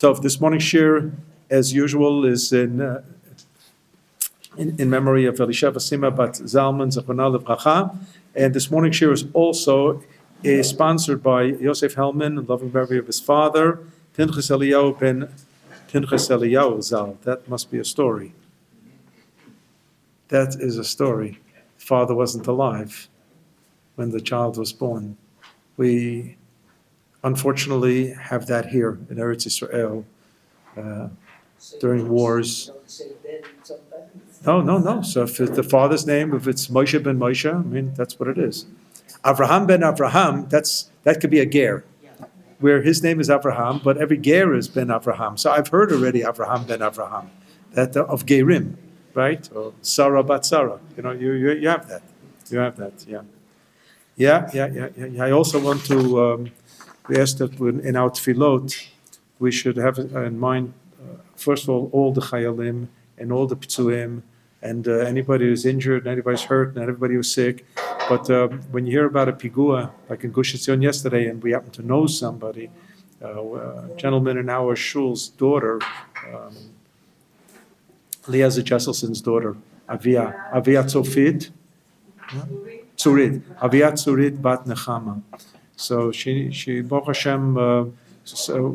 So this morning's shir, as usual, is in memory of Elisheva Sima Bat Zalman Zechronah Livracha, and this morning's shir is also sponsored by Yosef Hellman, in loving memory of his father, Pinchas Eliyahu ben Pinchas Eliyahu Zal. That must be a story. That is a story. Father wasn't alive when the child was born. We unfortunately have that here in Eretz Israel during wars. No. So if it's the father's name, if it's Moshe ben Moshe, I mean, that's what it is. Avraham ben Avraham, that could be a ger, where his name is Avraham, but every ger is ben Avraham. So I've heard already Avraham ben Avraham, that of gerim, right? Or Sarah bat Sarah. You know, you have that. You have that, yeah. Yeah. I also want to, we asked that in our tefillot, we should have in mind, first of all the chayalim and all the ptsuim, and anybody who's injured, and anybody's hurt, and everybody who's sick. But when you hear about a pigua, like in Gush Etzion yesterday, and we happen to know somebody, a gentleman in our shul's daughter, Eliezer Jesselson's daughter, Avia Tzofit, Tzurid, Avia Tzurid Bat Nechama. So she Baruch Hashem,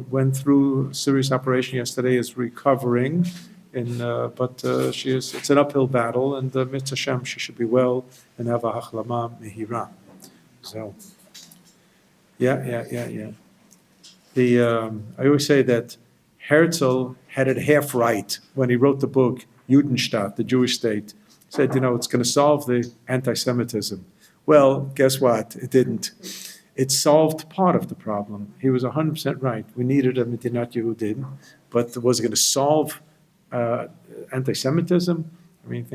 went through a serious operation yesterday, is recovering, but it's an uphill battle, and Mitzvah Hashem, she should be well and have a hachlama mehira. So, yeah. I always say that Herzl had it half right when he wrote the book Judenstaat, the Jewish state. He said, it's going to solve the anti-Semitism. Well, guess what? It didn't. It solved part of the problem. He was 100% right. We needed a Medinat Yehudim, but was it going to solve anti-Semitism? I mean,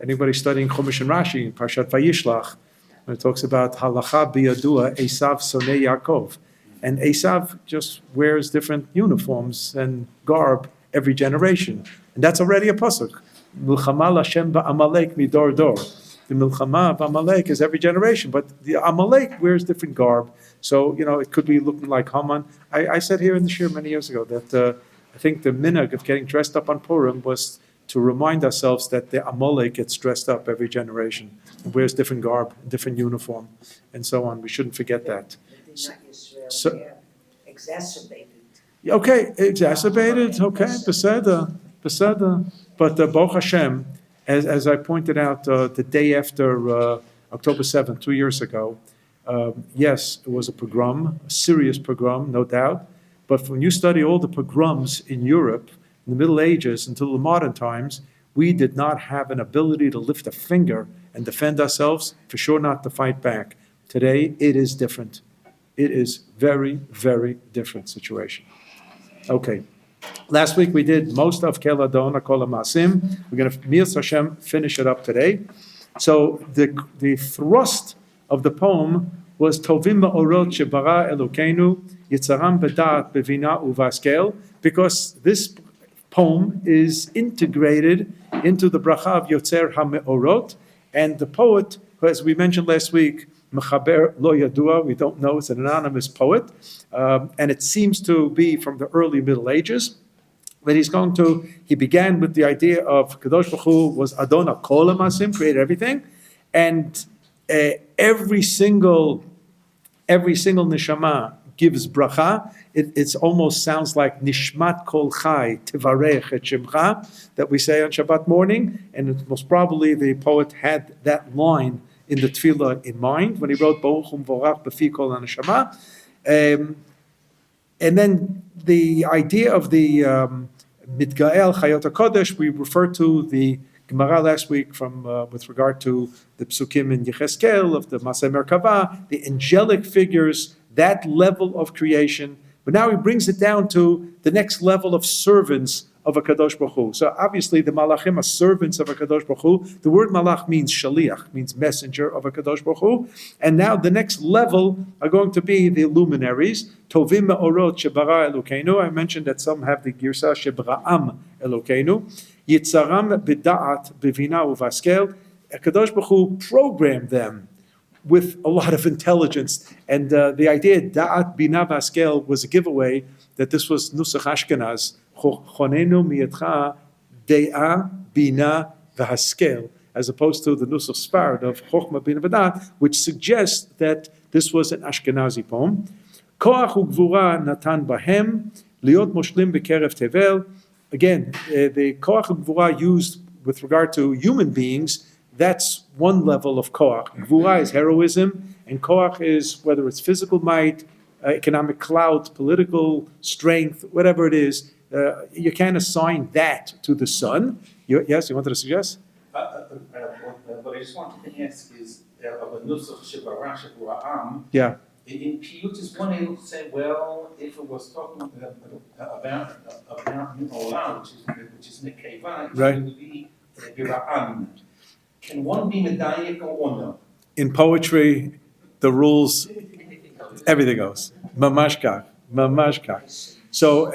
anybody studying Chumash and Rashi in Parshat Vayishlach, when it talks about halacha biyadua, Esav sonei Yaakov, and Esav just wears different uniforms and garb every generation, and that's already a pasuk. Milchama Lashem ba'Amalek midor dor. The Milchama of Amalek is every generation, but the Amalek wears different garb. So, it could be looking like Haman. I said here in the shir many years ago that I think the minhag of getting dressed up on Purim was to remind ourselves that the Amalek gets dressed up every generation and wears different garb, different uniform, and so on. We shouldn't forget that. So, exacerbated. Okay, exacerbated. Okay, beseda. But Baruch Hashem, as I pointed out the day after October 7th, 2 years ago, yes, it was a pogrom, a serious pogrom, no doubt. But when you study all the pogroms in Europe, in the Middle Ages until the modern times, we did not have an ability to lift a finger and defend ourselves, for sure not to fight back. Today, it is different. It is very, very different situation. Okay. Last week we did most of Kel Adon, Kol HaMaasim. We're going to, Mi'ez Hashem, finish it up today. So the thrust of the poem was Tovim Ma'orot Shebara Elokeinu Yitzaram B'Da'at B'Vina Uvaskel, because this poem is integrated into the bracha of Yotzer HaMe'orot, and the poet, as we mentioned last week, Mechaber Lo Yadua, we don't know, it's an anonymous poet, and it seems to be from the early Middle Ages. But he began with the idea of Kadosh Baruch Hu was Adon Kol HaMaasim, created everything, and every single neshama gives bracha. It almost sounds like Nishmat Kol Chai Tivarech Et Shemcha that we say on Shabbat morning, and most probably the poet had that line in the tefillah in mind when he wrote Baruch Hu Vorach B'fi Kol HaNeshama. And then the idea of the Mitgael Chayot HaKodesh, we referred to the Gemara last week from with regard to the Psukim in Yecheskel of the Maseh Merkava, the angelic figures, that level of creation. But now he brings it down to the next level of servants of a Kadosh Baruch Hu. So obviously the Malachim are servants of a Kadosh Baruch Hu. The word Malach means Shaliach, means messenger of a Kadosh Baruch Hu. And now the next level are going to be the luminaries. Tovim Me'orot Shebara Elokeinu. I mentioned that some have the Girsa Shebra'am Elokeinu. Yitzaram B'Da'at B'Vina Uvaskel. A Kadosh Baruch Hu programmed them with a lot of intelligence. And the idea, Da'at Bina Vaskel, was a giveaway that this was Nusach Ashkenaz, Chonenu Miyatcha De'a Bina V'Haskel, as opposed to the Nusach Sfard of Chochma Bina V'Dat, which suggests that this was an Ashkenazi poem. Koach u'gvura natan bahem, liot moshlim b'kerev tevel. Again, the koach u'gvura used with regard to human beings, that's one level of koach. Gvura is heroism, and koach is whether it's physical might, economic clout, political strength, whatever it is. You can't assign that to the sun. Yes, you wanted to suggest? What I just wanted to ask is of a nusach shebarach shebara'am. Yeah. In Piyut, is one able to say, well, if it was talking about Olam, which is Nekeva, right, it would be Bira'am. Can one be medayik or no? In poetry, the rules, everything goes. Mamashkach, mamashkach. So,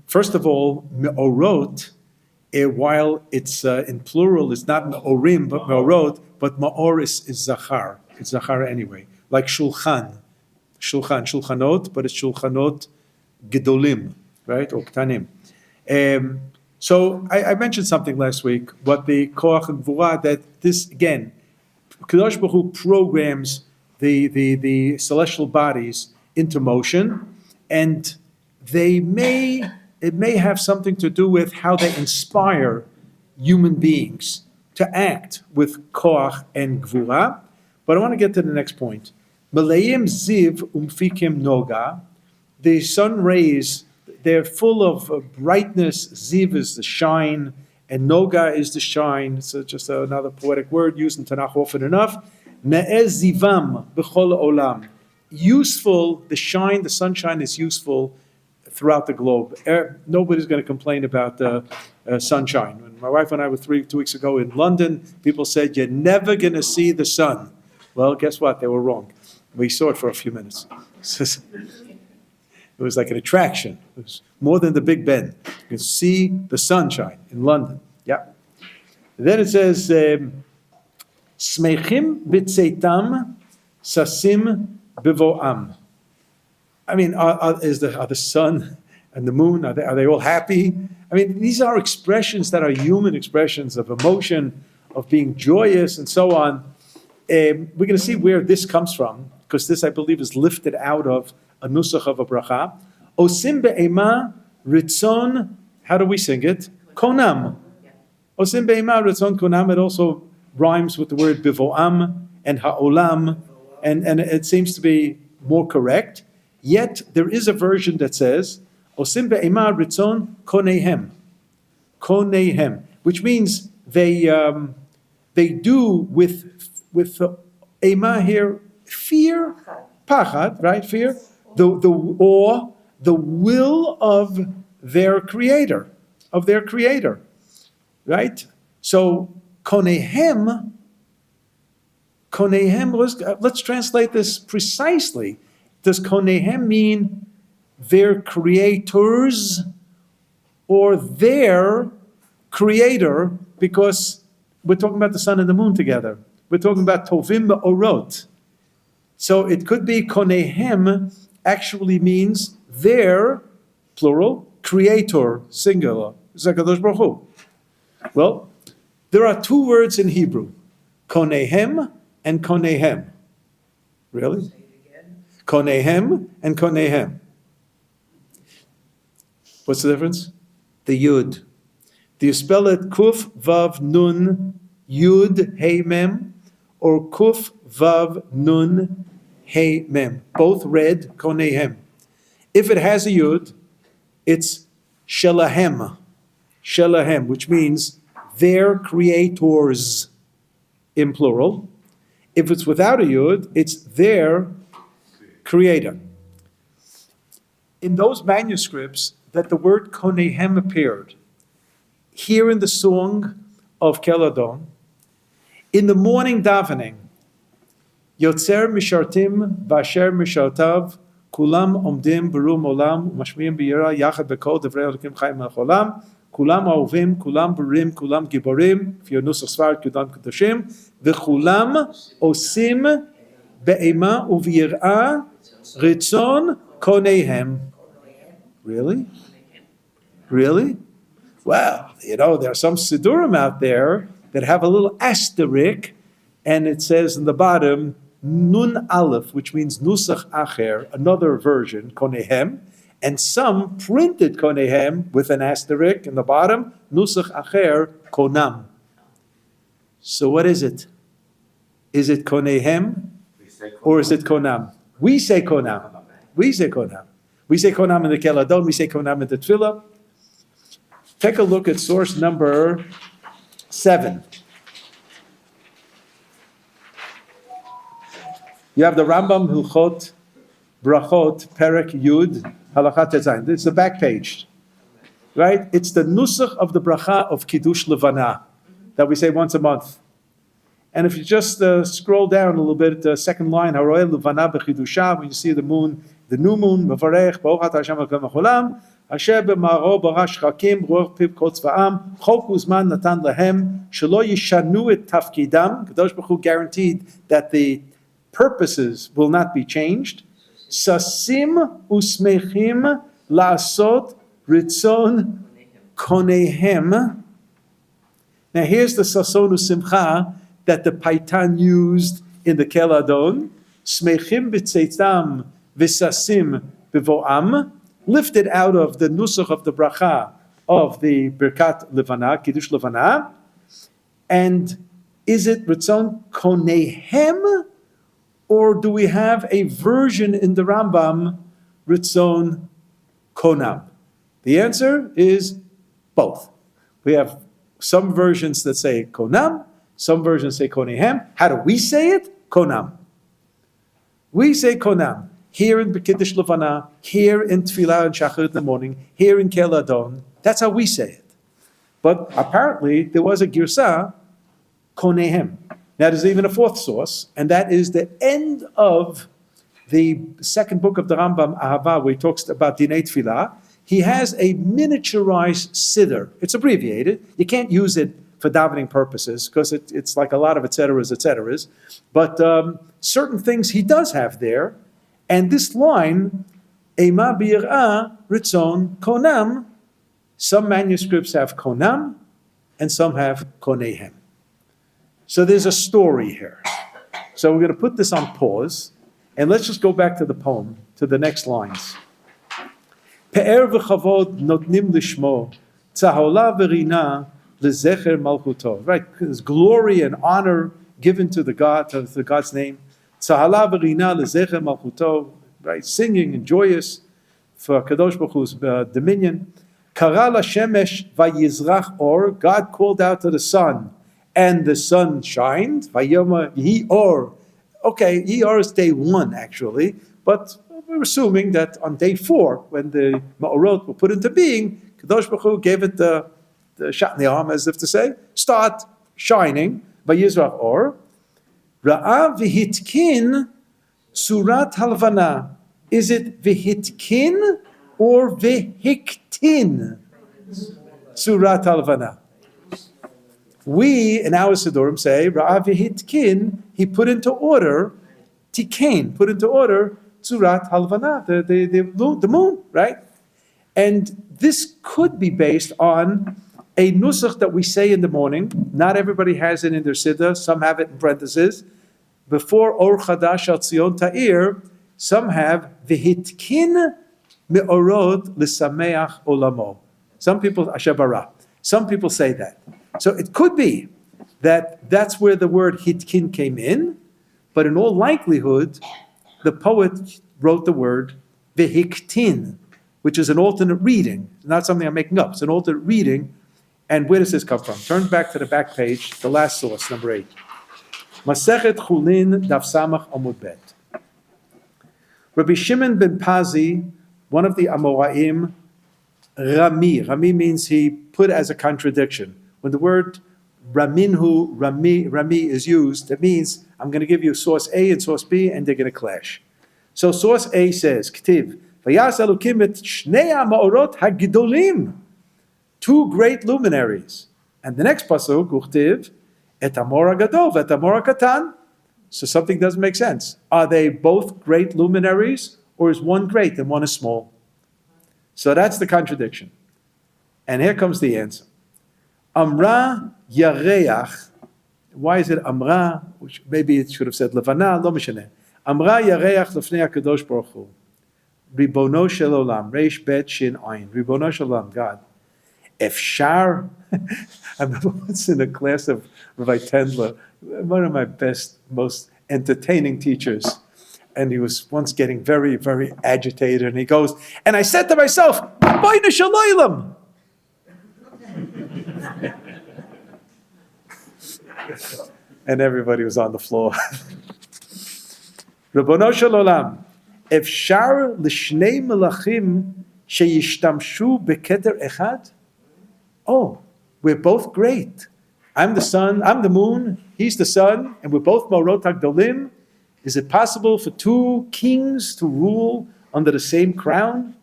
first of all, me'orot, while it's in plural, it's not me'orim, but me'orot, but ma'or is zachar. It's zachar anyway. Like shulchan, shulchanot, but it's shulchanot gedolim, right, or ktanim. So I mentioned something last week, what the koach gvura, that this, again, Kadosh Baruch Hu programs the celestial bodies into motion, and it may have something to do with how they inspire human beings to act with koach and gvura. But I want to get to the next point. Maleim ziv umfikim noga, the sun rays, they're full of brightness. Ziv is the shine, and noga is the shine. It's just another poetic word used in Tanakh often enough. Me'ez zivam b'chol olam. Useful, the shine, the sunshine is useful throughout the globe. Nobody's going to complain about sunshine. When my wife and I were 2 weeks ago in London, people said, you're never going to see the sun. Well, guess what? They were wrong. We saw it for a few minutes. It was like an attraction. It was more than the Big Ben. You can see the sunshine in London. Yeah. And then it says, Smechim b'tzeitam sasim b'vo'am. I mean, are the sun and the moon, are they all happy? I mean, these are expressions that are human expressions of emotion, of being joyous, and so on. We're going to see where this comes from, because this, I believe, is lifted out of a nusach of a bracha. Osim be'ema ritzon, how do we sing it? Konam. Osim be'ema ritzon konam, it also rhymes with the word bivo'am and ha'olam, and it seems to be more correct. Yet, there is a version that says, Osim be'ema ritzon konehem. Konehem, which means they do with ema here, fear, pachad, right, fear, the awe, the will of their creator, right? So, konehem, let's translate this precisely. Does konehem mean their creators or their creator? Because we're talking about the sun and the moon together. We're talking about tovim orot. So it could be konehem actually means their, plural, creator, singular. Zakadosh Baruch Hu. Well, there are two words in Hebrew, konehem and konehem. Really? Konehem and konehem. What's the difference? The yud. Do you spell it kuf vav nun yud hey mem or kuf vav nun hey mem? Both read konehem. If it has a yud, it's shelahem, which means their creators in plural. If it's without a yud, it's their creator. In those manuscripts that the word konehem appeared, here in the song of Adon, in the morning davening, Yotzer mishartim v'asher mishartav kulam omdim berum olam mashmiim b'yira yachad b'kol devrei elokim chayim melech olam כולם אהובים, כולם בריאים, כולם גיבורים, לפי הנוסח ספרד, כולם קדושים, וכולם עושים באימה וביראה רצון קוניהם. Really? Really? Well, there are some Sidurim out there that have a little asterisk, and it says in the bottom, Nun Aleph, which means Nusach Acher, another version, Konehem, and some printed Konehem with an asterisk in the bottom, Nusach Acher, Konam. So what is it? Is it Konehem or is it Konam? We say Konam. We say Konam. We say Konam in the Kel Adon, we say Konam in the Tefillah. Take a look at source number 7. You have the Rambam Hilchot Brachot Perek Yud Halakha Tezayin. It's the back page, right? It's the nusach of the bracha of Kiddush Levana that we say once a month. And if you just scroll down a little bit, the second line, Haroel Levana B'Chidusha, when you see the moon, the new moon, Mevarech B'Orchat Hashem Elokeinu Mecholam, Asher B'Maro Barash Chakim Ruach Piv Kol Tzva'am Chok Uzman Natan Lahem Shelo Yishanu Et Tafkidam. Kadosh Baruch Hu guaranteed that the purposes will not be changed. Sasim Usmechim La'asot Ritzon Konehem. Now here's the Sason Usimcha that the Paitan used in the Kel Adon. Smechim B'Tzeitam V'Sasim B'Vo'am. Lifted out of the nusach of the bracha of the Birkat Levana, Kiddush Levana. And is it Ritzon Konehem? Or do we have a version in the Rambam, Ritzon Konam? The answer is both. We have some versions that say Konam, some versions say Konehem. How do we say it? Konam. We say Konam. Here in Kiddush Levana, here in Tefillah and Shachar in the morning, here in Kel Adon. That's how we say it. But apparently there was a Girsa, Konehem. Now there's even a fourth source, and that is the end of the second book of the Rambam, Ahava, where he talks about Dinei Tefillah. He has a miniaturized siddur. It's abbreviated. You can't use it for davening purposes because it's like a lot of et ceteras. But certain things he does have there. And this line, Eima B'Yir'ah Ritzon Konam, some manuscripts have Konam and some have Konehem. So there's a story here. So we're going to put this on pause, and let's just go back to the poem, to the next lines. Pe'er v'chavod notnim lishmo, tzahola v'rina lezecher malchuto. Right, there's glory and honor given to the God, to God's name. Tzahola v'rina lezecher malchuto. Right, singing and joyous for Kadosh Baruch Hu's dominion. Kara l'shemesh vayizrach or. God called out to the sun, and the sun shined. Vayoma Yehi Or. Okay, Yehi Or is day 1 actually, but we're assuming that on day 4, when the Ma'orot were put into being, Kadosh Baruch Hu gave it the shot in the arm, as if to say, start shining. Vayizrach Or. Ra'a v'hitkin Surat Halvana. Is it v'hitkin or v'hiktin? Surat Halvana. We, in our Sidurim, say, Ra'a v'hitkin, he put into order, tikain, put into order, Surat Halvana, the moon, right? And this could be based on a nusach that we say in the morning. Not everybody has it in their siddur, some have it in parentheses. Before Or Chadash Al Tzion Ta'ir, some have v'hitkin me'orot l'sameach olamo. Some people, Asher bara. Some people say that. So it could be that that's where the word hitkin came in, but in all likelihood, the poet wrote the word v'hiktin, which is an alternate reading, not something I'm making up. It's an alternate reading. And where does this come from? Turn back to the back page, the last source, number 8. Masechet Chulin Daf Samach Amud Bet. Rabbi Shimon ben Pazi, one of the Amoraim, Rami means he put as a contradiction. When the word Rami is used, it means I'm going to give you source A and source B, and they're going to clash. So source A says, K'tiv, Vayas Elokim et shnei ha'ma'orot hagidolim, two great luminaries. And the next pasuk, uchtiv, et amor gadol, et amor katan. So something doesn't make sense. Are they both great luminaries, or is one great and one is small? So that's the contradiction. And here comes the answer. Amra yareach. Why is it Amra? Which maybe it should have said Levana, lo mishneh. Amra yareach lefnei HaKadosh Baruch Hu. Ribono shel olam. Reish bet shin ayin. Ribono shel olam. God. Efshar. I remember once in a class of Rabbi Tendler, one of my best, most entertaining teachers. And he was once getting very, very agitated. And he goes, and I said to myself, Bayna shalaylam. And everybody was on the floor. Rabbono shel olam, efshar l'shnei melachim sheyishtamshu beketer echad? Oh, we're both great. I'm the sun, I'm the moon, he's the sun, and we're both morot hagdolim. Is it possible for two kings to rule under the same crown?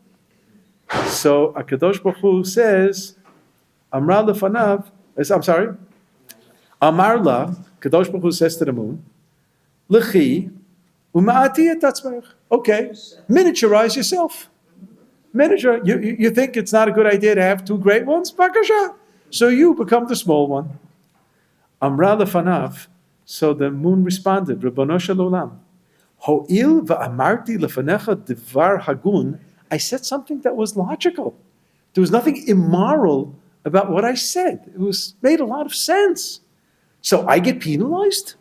So HaKadosh Baruch Hu says, Amra lefanav, I'm sorry, Amar la, Kadosh Baruch Hu says to the moon, L'chi uma'ati et atzmech. Okay, miniaturize yourself. Miniature. You think it's not a good idea to have two great ones? Bakasha. So you become the small one. Amra lefanav. So the moon responded, Rabbono shel olam, Ho'il va'amarti lefanecha divar hagun. I said something that was logical. There was nothing immoral about what I said. It was made a lot of sense. So I get penalized?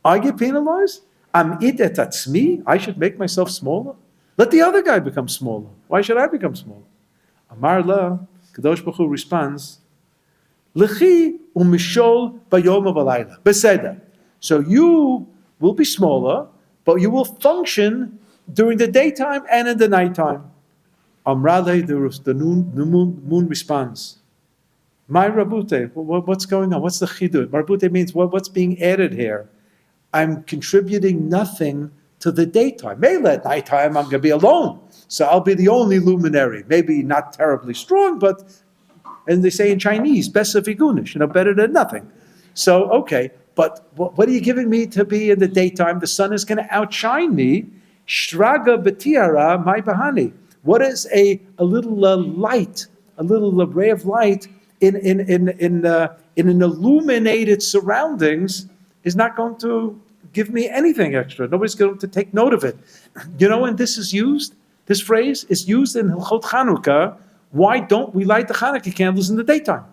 I get penalized? Am it et atzmi? I should make myself smaller? Let the other guy become smaller. Why should I become smaller? Amar la, Kadosh Baruch Hu responds, L'chi umishol bayom v'alayla. Beseder. So you will be smaller, but you will function during the daytime and in the nighttime. Amar le, the moon responds, my Rabute, what's going on? What's the chidud? Rabute means what's being added here? I'm contributing nothing to the daytime. Maybe at nighttime I'm going to be alone, so I'll be the only luminary. Maybe not terribly strong, but, and they say in Chinese, besser vigunish, better than nothing. So, okay, but what are you giving me to be in the daytime? The sun is going to outshine me. Shraga betiara my bahani. What is a little light, a little ray of light in an illuminated surroundings is not going to give me anything extra. Nobody's going to take note of it. When this is used, this phrase is used in Hilchot Chanukah. Why don't we light the Hanukkah candles in the daytime?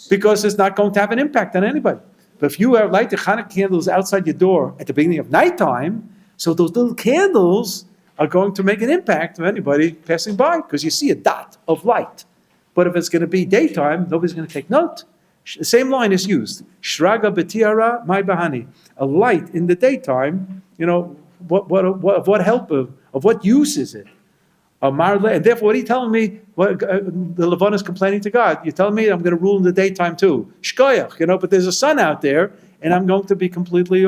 Because it's not going to have an impact on anybody. But if you light the Hanukkah candles outside your door at the beginning of nighttime, so those little candles are going to make an impact on anybody passing by, because you see a dot of light. But if it's going to be daytime, nobody's going to take note. The same line is used. Shraga betiara my bahani. A light in the daytime, what help, of what use is it? And therefore, what are you telling me? The Levana is complaining to God. You're telling me I'm going to rule in the daytime too. Shkoyach, but there's a sun out there, and I'm going to be completely,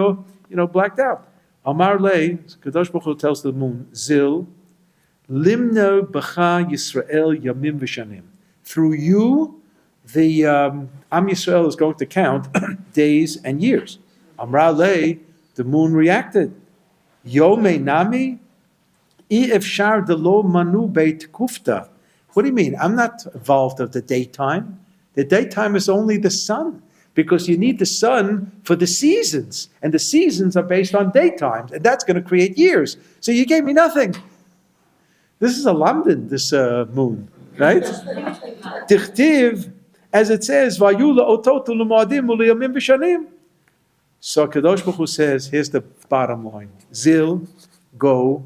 blacked out. Amar le, Kadosh Baruch Hu tells the moon, Zil, limno b'cha Yisrael yamim v'shanim. Through you, the Am Yisrael is going to count days and years. Amar le, the moon reacted. Yomei nami, Efshar de lo manu beit kufta. What do you mean? I'm not involved of the daytime. The daytime is only the sun, because you need the sun for the seasons, and the seasons are based on daytimes, and that's going to create years. So you gave me nothing. This is a London, this moon, right? Tichtiv, as it says, Vayula otot u'l'moadim u'l'yamim v'shanim. So Kadosh Baruch Hu says, here's the bottom line. Zil, go,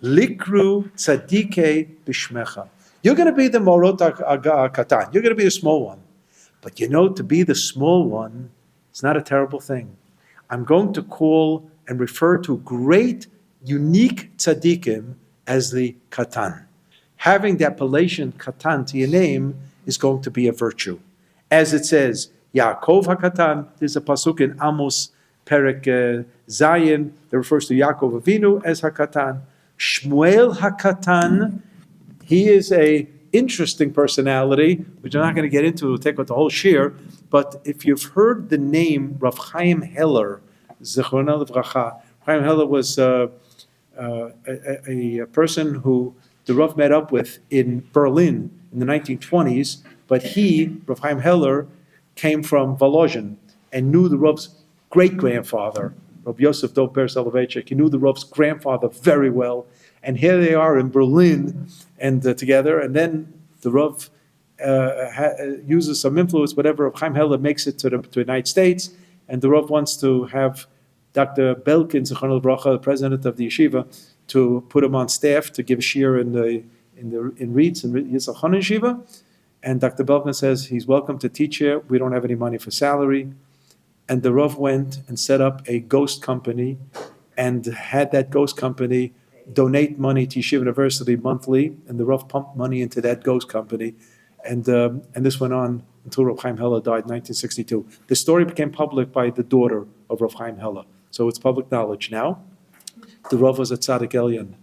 likru tzadike b'shmecha. You're going to be the morot katan. You're going to be the small one. But to be the small one, it's not a terrible thing. I'm going to call and refer to great, unique tzaddikim as the katan. Having the appellation katan to your name is going to be a virtue. As it says, Yaakov HaKatan, there's a pasuk in Amos, Perek Zayin, that refers to Yaakov Avinu as HaKatan. Shmuel HaKatan, he is a interesting personality, which I'm not going to get into, we'll take out the whole shir, but if you've heard the name Rav Chaim Heller, Zichrono Livracha, Chaim Heller was a person who the Rav met up with in Berlin in the 1920s, but he, Rav Chaim Heller, came from Volozhin and knew the Rav's great-grandfather, Rav Yosef Doper Soloveitchik. He knew the Rav's grandfather very well. And here they are in Berlin and together. And then the Rav uses some influence, whatever. Rav Chaim Heller makes it to the United States. And the Rav wants to have Dr. Belkin, Zichrono Livracha, the president of the yeshiva, to put him on staff to give shir in Reitz, in Yitzchak Chanan Yeshiva. And Dr. Belkin says he's welcome to teach here. We don't have any money for salary. And the Rav went and set up a ghost company and had that ghost company donate money to Yeshiva University monthly, and the Rav pumped money into that ghost company. And this went on until Rav Chaim Heller died in 1962. The story became public by the daughter of Rav Chaim Heller. So it's public knowledge now. The Rav was a Tzaddik Elyon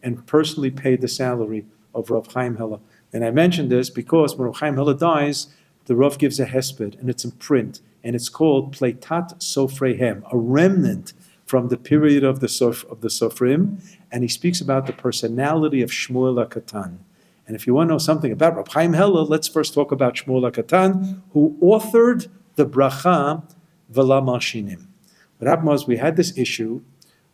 and personally paid the salary of Rav Chaim Heller. And I mentioned this because when Rav Chaim Heller dies, the Rav gives a hesped, and it's in print, and it's called Pleitat Sofreihem, a remnant from the period of the Sofrim, and he speaks about the personality of Shmuel HaKatan. And if you want to know something about Rav Chaim Heller, let's first talk about Shmuel HaKatan, who authored the bracha V'la Malshinim. What happened was we had this issue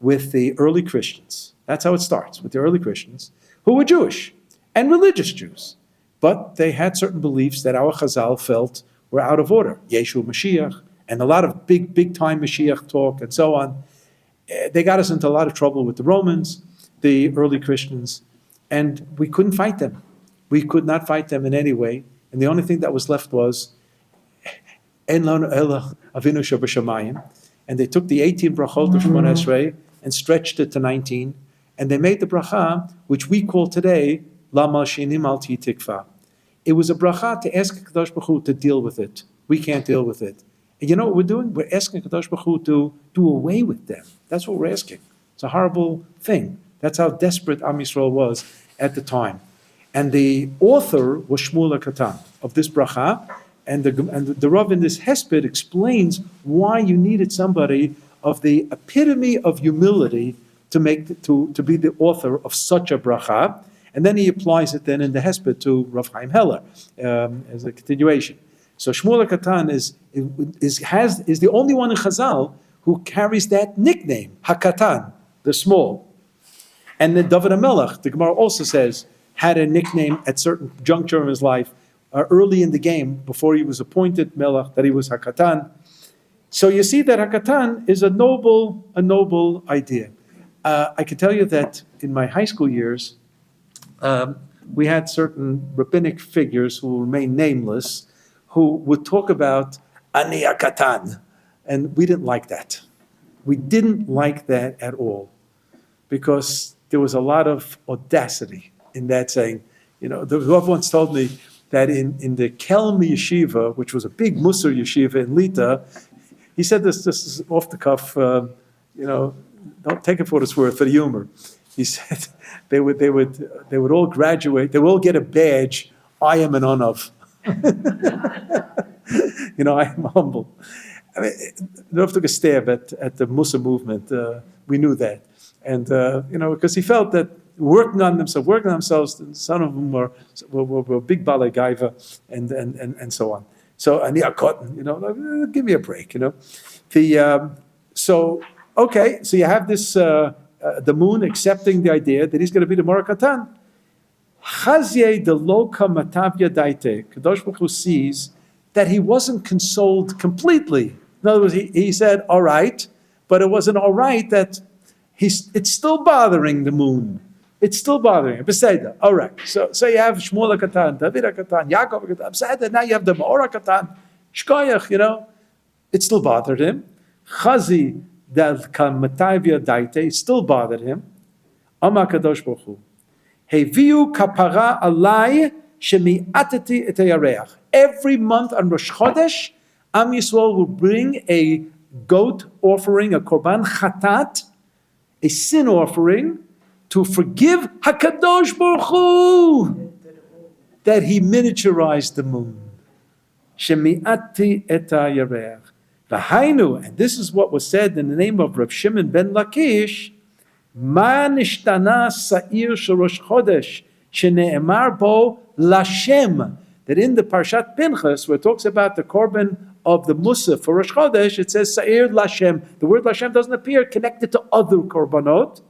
with the early Christians. That's how it starts, with the early Christians, who were Jewish and religious Jews. But they had certain beliefs that our Chazal felt were out of order. Yeshu Mashiach, and a lot of big-time Mashiach talk, and so on. They got us into a lot of trouble with the Romans, the early Christians, and we couldn't fight them. We could not fight them in any way, and the only thing that was left was En Lanu Ela Avinu Shebashamayim, and they took the 18 brachot of Shemona Esrei and stretched it to 19, and they made the bracha, which we call today La Malshinim Al Ti Tikva. It was a bracha to ask Kadosh Baruch Hu to deal with it. We can't deal with it. And you know what we're doing? We're asking Kadosh Baruch Hu to do away with them. That's what we're asking. It's a horrible thing. That's how desperate OUisrael was at the time. And the author was Shmuel HaKatan of this bracha, and the Rav in this hesped explains why you needed somebody of the epitome of humility to be the author of such a bracha. And then he applies it then in the hesped to Rav Chaim Heller as a continuation. So Shmuel HaKatan is the only one in Chazal who carries that nickname, HaKatan, the small. And then David HaMelech, the Gemara also says, had a nickname at certain juncture in his life, early in the game, before he was appointed Melech, that he was HaKatan. So you see that HaKatan is a noble idea. I can tell you that in my high school years, we had certain rabbinic figures who will remain nameless, who would talk about Ani HaKatan, and we didn't like that. We didn't like that at all, because there was a lot of audacity in that saying. You know, the Rav once told me that in the Kelm Yeshiva, which was a big Musar yeshiva in Lita, he said this is off the cuff, don't take it for what it's worth, for the humor. He said they would all graduate, they would all get a badge, I am an unav. I am humble. I mean, the Rav took a stab at the Musar movement. We knew that. And, because he felt that working on themselves, some of them were big balei gaiva and so on. So, Ani HaKatan, give me a break, So you have this, the moon accepting the idea that he's going to be the Mor HaKatan. Chazye de loka matavya daite. Kadosh Baruch Hu sees that he wasn't consoled completely. In other words, he said, all right, but it wasn't all right that it's still bothering the moon. It's still bothering him. Beseder. All right. So you have Shmuel HaKatan, David HaKatan, Yaakov HaKatan. Beseder. Now you have the Mor HaKatan. Shkoyach, it still bothered him. Chazi del kamatavya daite still bothered him. Amar Kadosh Baruch Hu. Heviu kapara alai shemi'ateti et hayareach. Every month on Rosh Chodesh, Am Yisrael will bring a goat offering, a korban chatat, a sin offering, to forgive HaKadosh Baruch Hu that he miniaturized the moon. Shemi'ati et ha'yarech. V'hainu, and this is what was said in the name of Reb Shimon ben Lakish, Ma nishtana sa'ir shel Rosh Chodesh, shene'emar bo Lashem. That in the Parshat Pinchas, where it talks about the korban of the Musaf for Rosh Chodesh, it says Sa'ir Lashem. The word Lashem doesn't appear connected to other korbanot.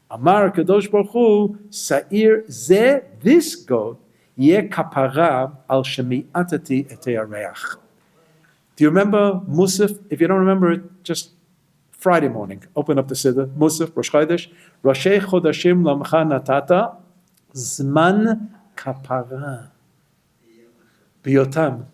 Amar Kadosh Baruch Hu, Sa'ir Ze, this goat, Yeh kapara al shemi'atati et yareach. Do you remember Musaf? If you don't remember it, just Friday morning, open up the Siddur, Musaf, Rosh Chodesh, Roshei Chodashim lamcha natata, Zman kapara. Biyotam.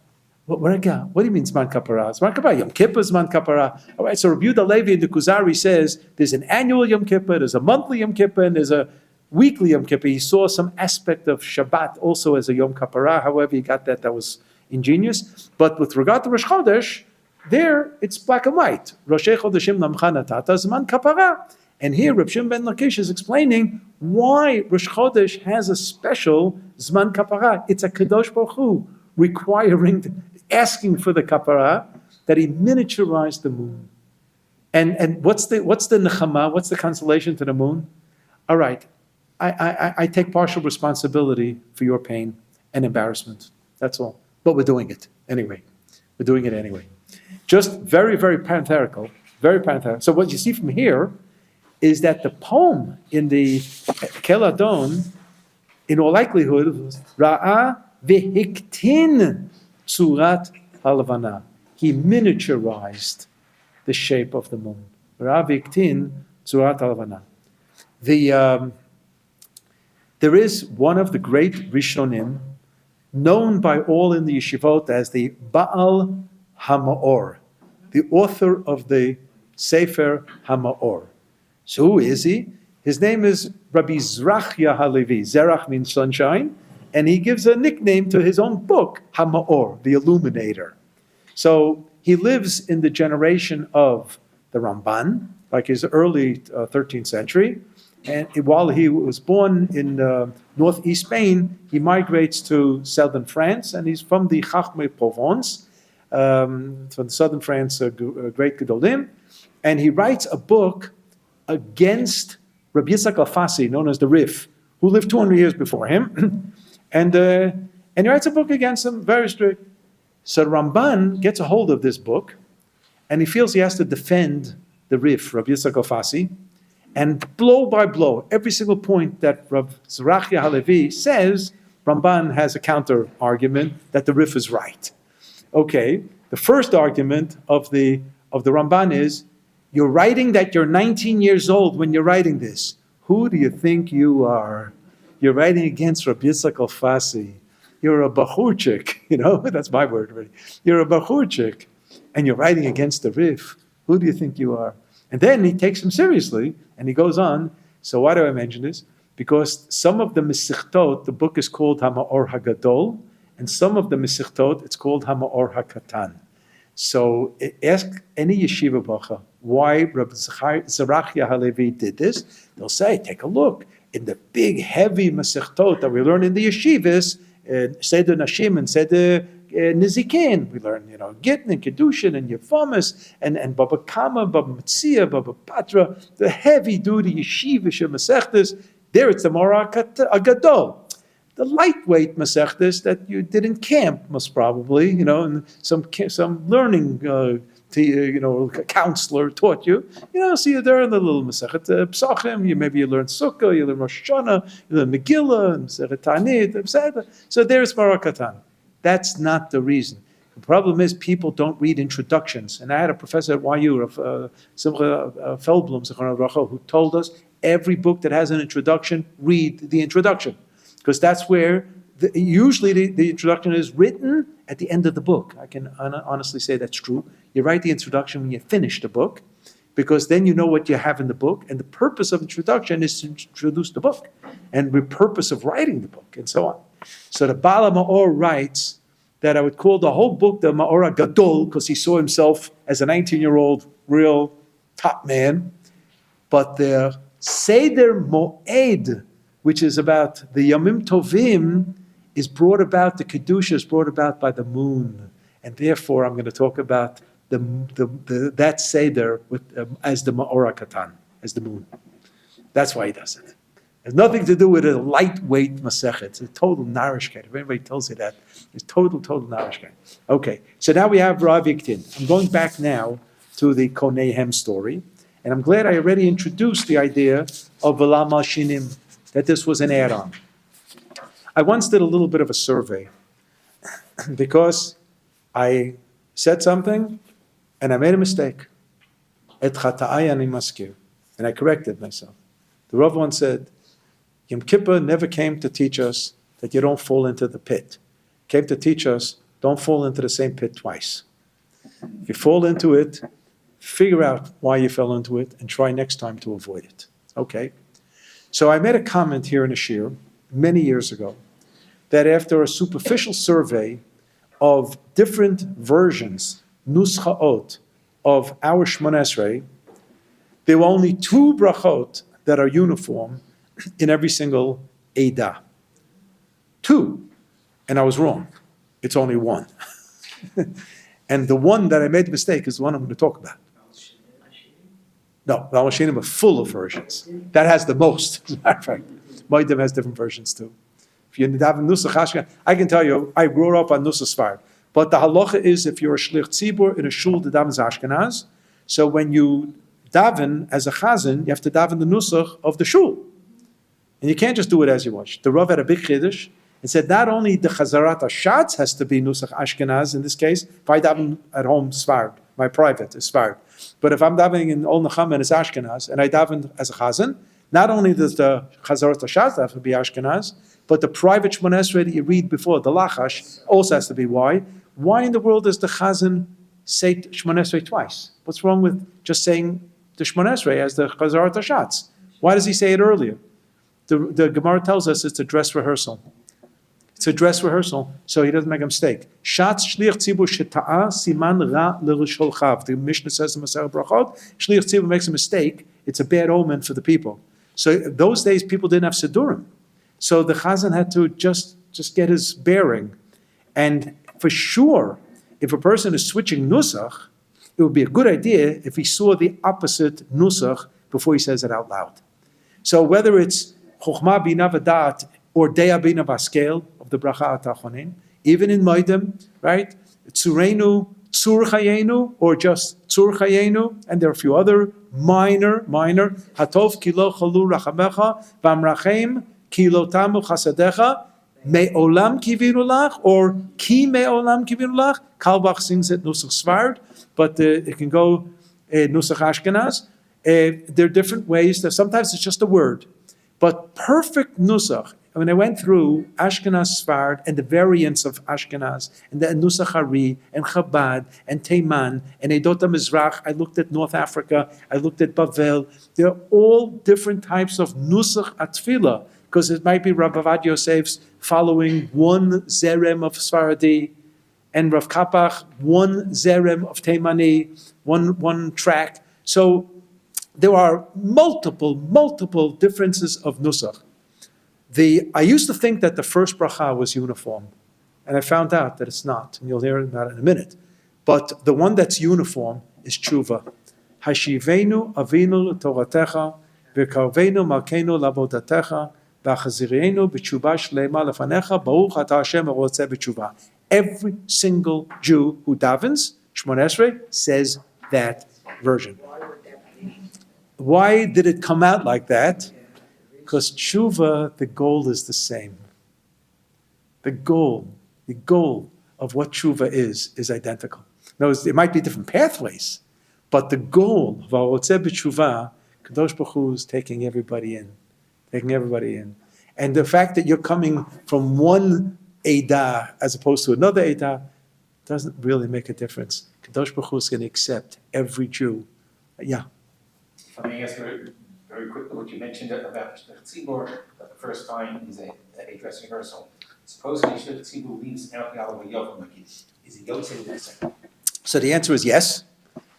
What do you mean Zman Kapara? Zman Kapara, Yom Kippur, Zman Kapara. All right, so Rabbi Yehuda Levi in the Kuzari says there's an annual Yom Kippur, there's a monthly Yom Kippur, and there's a weekly Yom Kippur. He saw some aspect of Shabbat also as a Yom Kapara. However, he got that was ingenious. But with regard to Rosh Chodesh, there it's black and white. Roshei Chodeshim Lamcha Natata Zman Kapara. And here Reb Shimon ben Lakish is explaining why Rosh Chodesh has a special Zman Kapara. It's a Kadosh Baruch Hu requiring, asking for the kapara, that he miniaturized the moon. And what's the nechama, what's the consolation to the moon? All right, I take partial responsibility for your pain and embarrassment. That's all. But we're doing it anyway. We're doing it anyway. Just very, very parenthetical, very parenthetical. So what you see from here is that the poem in the Kel Adon, in all likelihood, was Ra'ah V'hiktin tzurat halavana. He miniaturized the shape of the moon. Ra'ah v'hiktin tzurat halavana. There is one of the great Rishonim, known by all in the yeshivot as the Baal HaMaor, the author of the Sefer HaMaor. So who is he? His name is Rabbi Zrachya Halevi. Zerach means sunshine. And he gives a nickname to his own book, HaMaor, the Illuminator. So he lives in the generation of the Ramban, like his early 13th century. And while he was born in northeast Spain, he migrates to southern France, and he's from the Chachmei Provence, from southern France, great Gedolim. And he writes a book against Rabbi Yitzchak Alfasi, known as the Rif, who lived 200 years before him. And he writes a book against him, very strict. So Ramban gets a hold of this book, and he feels he has to defend the Rif, Rabbi Yitzchak Alfasi, and blow by blow, every single point that Rav Zerachia Halevi says, Ramban has a counter argument that the Rif is right. Okay, the first argument of the Ramban is, you're writing that you're 19 years old when you're writing this. Who do you think you are? You're writing against Rabbi Yitzchak Alfasi. You're a bachurchik, that's my word already. You're a bachurchik, and you're writing against the Rif. Who do you think you are? And then he takes him seriously, and he goes on. So why do I mention this? Because some of the Mesichtot, the book is called HaMaor HaGadol, and some of the Mesichtot, it's called HaMaor HaKatan. So ask any yeshiva bacha why Rabbi Zerachia Halevi did this. They'll say, take a look. In the big, heavy Masechtot that we learn in the yeshivas, Seder Nashim and Seder Nizikin, we learn, Gittin and Kedushin and Yevamis and Baba Kama, Baba Metzia, Baba Patra, the heavy-duty yeshivish Masechtas. There it's the Mora Agadol. The lightweight Masechtas that you did in camp, most probably, and some learning a counselor taught you. So you're there in the little Masechet Psachim, maybe you learn Sukkah, you learn Rosh Hashanah, you learn Megillah, and Masechet Tanit, etc. So there's Marakatan. That's not the reason. The problem is people don't read introductions. And I had a professor at YU, Simcha Feldblum, who told us every book that has an introduction, read the introduction. Because that's where usually the introduction is written at the end of the book. I can honestly say that's true. You write the introduction when you finish the book, because then you know what you have in the book, and the purpose of introduction is to introduce the book, and the purpose of writing the book, and so on. So the Baal HaMaor writes that I would call the whole book the Ma'or HaGadol, because he saw himself as a 19-year-old real top man, but the Seder Moed, which is about the Yamim Tovim, is brought about, the Kedusha is brought about by the moon. And therefore, I'm going to talk about that Seder as the Ma'ora Katan, as the moon. That's why he does it. It has nothing to do with a lightweight Masechet. It's a total narishkeit. If anybody tells you that, it's total narishkeit. Okay, so now we have Rav Yiktin. I'm going back now to the Konehem story. And I'm glad I already introduced the idea of V'la Malshinim, that this was an add-on. I once did a little bit of a survey because I said something and I made a mistake. Et chata'ai ani maskir. And I corrected myself. The Rav once said, Yom Kippur never came to teach us that you don't fall into the pit. It came to teach us, don't fall into the same pit twice. If you fall into it, figure out why you fell into it and try next time to avoid it. Okay? So I made a comment here in a shir many years ago that after a superficial survey of different versions, nuschaot, of our Shmoneh Esrei, there were only 2 brachot that are uniform in every single Eidah. 2. And I was wrong. It's only 1. And the one that I made the mistake is the one I'm going to talk about. No, the Al-Shinim are full of versions. That has the most, as a matter of fact. Moedim has different versions too. If you daven Nusach Ashkenaz, I can tell you, I grew up on Nusach Sfard. But the halacha is if you're a shlich tzibur in a shul that davens Ashkenaz, so when you daven as a chazan, you have to daven the Nusach of the shul. And you can't just do it as you watch. The Rav had a big chiddush and said not only the Chazarat HaShatz has to be Nusach Ashkenaz in this case, if I daven at home Sfard, my private is Sfard. But if I'm davening in Ol Nechama and it's Ashkenaz, and I daven as a chazan, not only does the Chazarat HaShatz have to be Ashkenaz, but the private Shmoneh Esrei that you read before, the Lachash, also has to be. Why? Why in the world does the chazan say Shmoneh Esrei twice? What's wrong with just saying the Shmoneh Esrei as the Chazarat HaShatz? Why does he say it earlier? The Gemara tells us it's a dress rehearsal. It's a dress rehearsal, so he doesn't make a mistake. Shatz shliach tzibur sheta'a siman ra l'risholchav. The Mishnah says in Masechet Brachot, shliach tzibur makes a mistake, it's a bad omen for the people. So those days people didn't have Sidurim. So the chazan had to just get his bearing. And for sure, if a person is switching nusach, it would be a good idea if he saw the opposite nusach before he says it out loud. So whether it's chokhmah bina v'dat or deya bina v'askel of the bracha atachonin, even in Moedim, right? Tzureinu, tzur chayenu, or just tzur chayenu, and there are a few other minor, hatov kilo chalu rachamecha v'amrachem kilo tamu chasadecha me'olam kivinu lach, or ki me'olam kivinu lach. Kalbach sings it Nusach Sfard, but it can go Nusach Ashkenaz. There are different ways. Sometimes it's just a word. But perfect Nusach, when I went through Ashkenaz Sfard and the variants of Ashkenaz, and the Nusach Hari, and Chabad, and Teiman, and Edot HaMizrach, I looked at North Africa, I looked at Bavel. They're all different types of Nusach Atfilah, because it might be Rav Avad Yosef's following one Zerem of Sfaradi, and Rav Kapach, one Zerem of Teimani, one track. So there are multiple differences of Nusach. I used to think that the first bracha was uniform, and I found out that it's not, and you'll hear about it in a minute. But the one that's uniform is tshuva. Hashivenu avinu l'toratecha, v'karvenu malkeinu lavodatecha, v'achazirienu b'tshuva shlema lefanecha, baruch ata Hashem erotzeh b'tshuva. Every single Jew who davens Shmoneh Esrei says that version. Why did it come out like that? Because tshuva, the goal is the same. The goal of what tshuva is identical. No, it might be different pathways, but the goal of ha'rotzeh b'tshuva, Kadosh Baruch Hu is taking everybody in. And the fact that you're coming from one Eidah as opposed to another Eidah doesn't really make a difference. Kadosh Baruch Hu is going to accept every Jew. Yeah. If I may ask very quickly what you mentioned about Shlich Tzibur, that the first time is a dress rehearsal. Supposedly Shlich Tzibur leaves out the Alav Yovam, is he Yotzei in that second? So the answer is yes.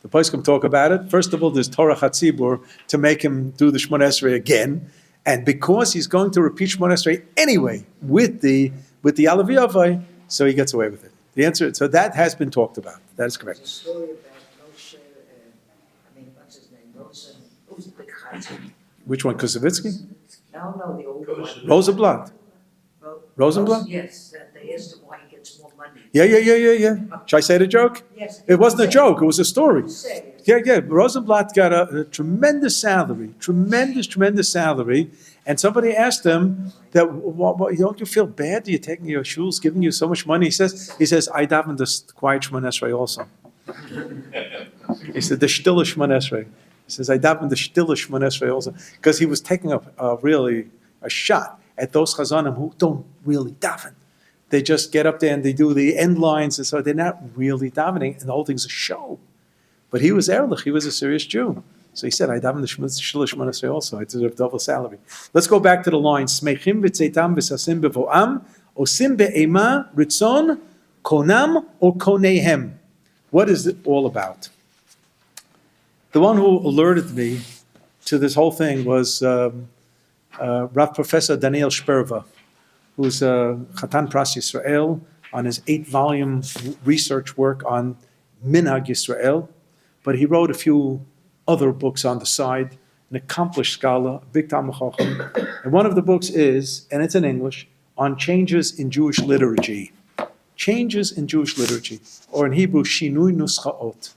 The poskim talk about it. First of all, there's TORAH HaTzibur to make him do the Shmoneh Esrei again. And because he's going to repeat Shmoneh Esrei anyway with the with the Alavi Avai, so he gets away with it. The answer, so that has been talked about. That is correct. There's a story about Moshe, what's his name, Rosen, who's the big chazan? Which one, Kusevitsky? No, the old one. Rosenblatt? Rosenblatt? Yes, that they asked him why he gets more money. Yeah. Should I say the joke? Yes. It wasn't a joke, it was a story. Say it. Yeah. Rosenblatt got a tremendous salary, tremendous salary. And somebody asked him that, don't you feel bad? You're taking your shuls, giving you so much money. He says, I daven the quiet Shemon Esrei also. He said, the stille Shemon Esrei. He says, I daven the stille Shemon Esrei also. Because he was taking really a shot at those chazanim who don't really daven. They just get up there and they do the end lines, and so they're not really davening, and the whole thing's a show. But he was Erlich, he was a serious Jew. So he said, I daven the Shil Shemon Esrei also, I deserve double salary. Let's go back to the line. Smechim v'tzeitam v'sasim b'vo'am, osim be'ema ritzon, konam or konehem. What is it all about? The one who alerted me to this whole thing was Rav Professor Daniel Sperva, who's a Chatan Pras Yisrael on his 8-volume research work on Minhag Yisrael, but he wrote a few other books on the side, an accomplished scholar, a big Talmid Chacham, and one of the books is, and it's in English, on changes in Jewish liturgy. Changes in Jewish liturgy, or in Hebrew, Shinui Nuschaot.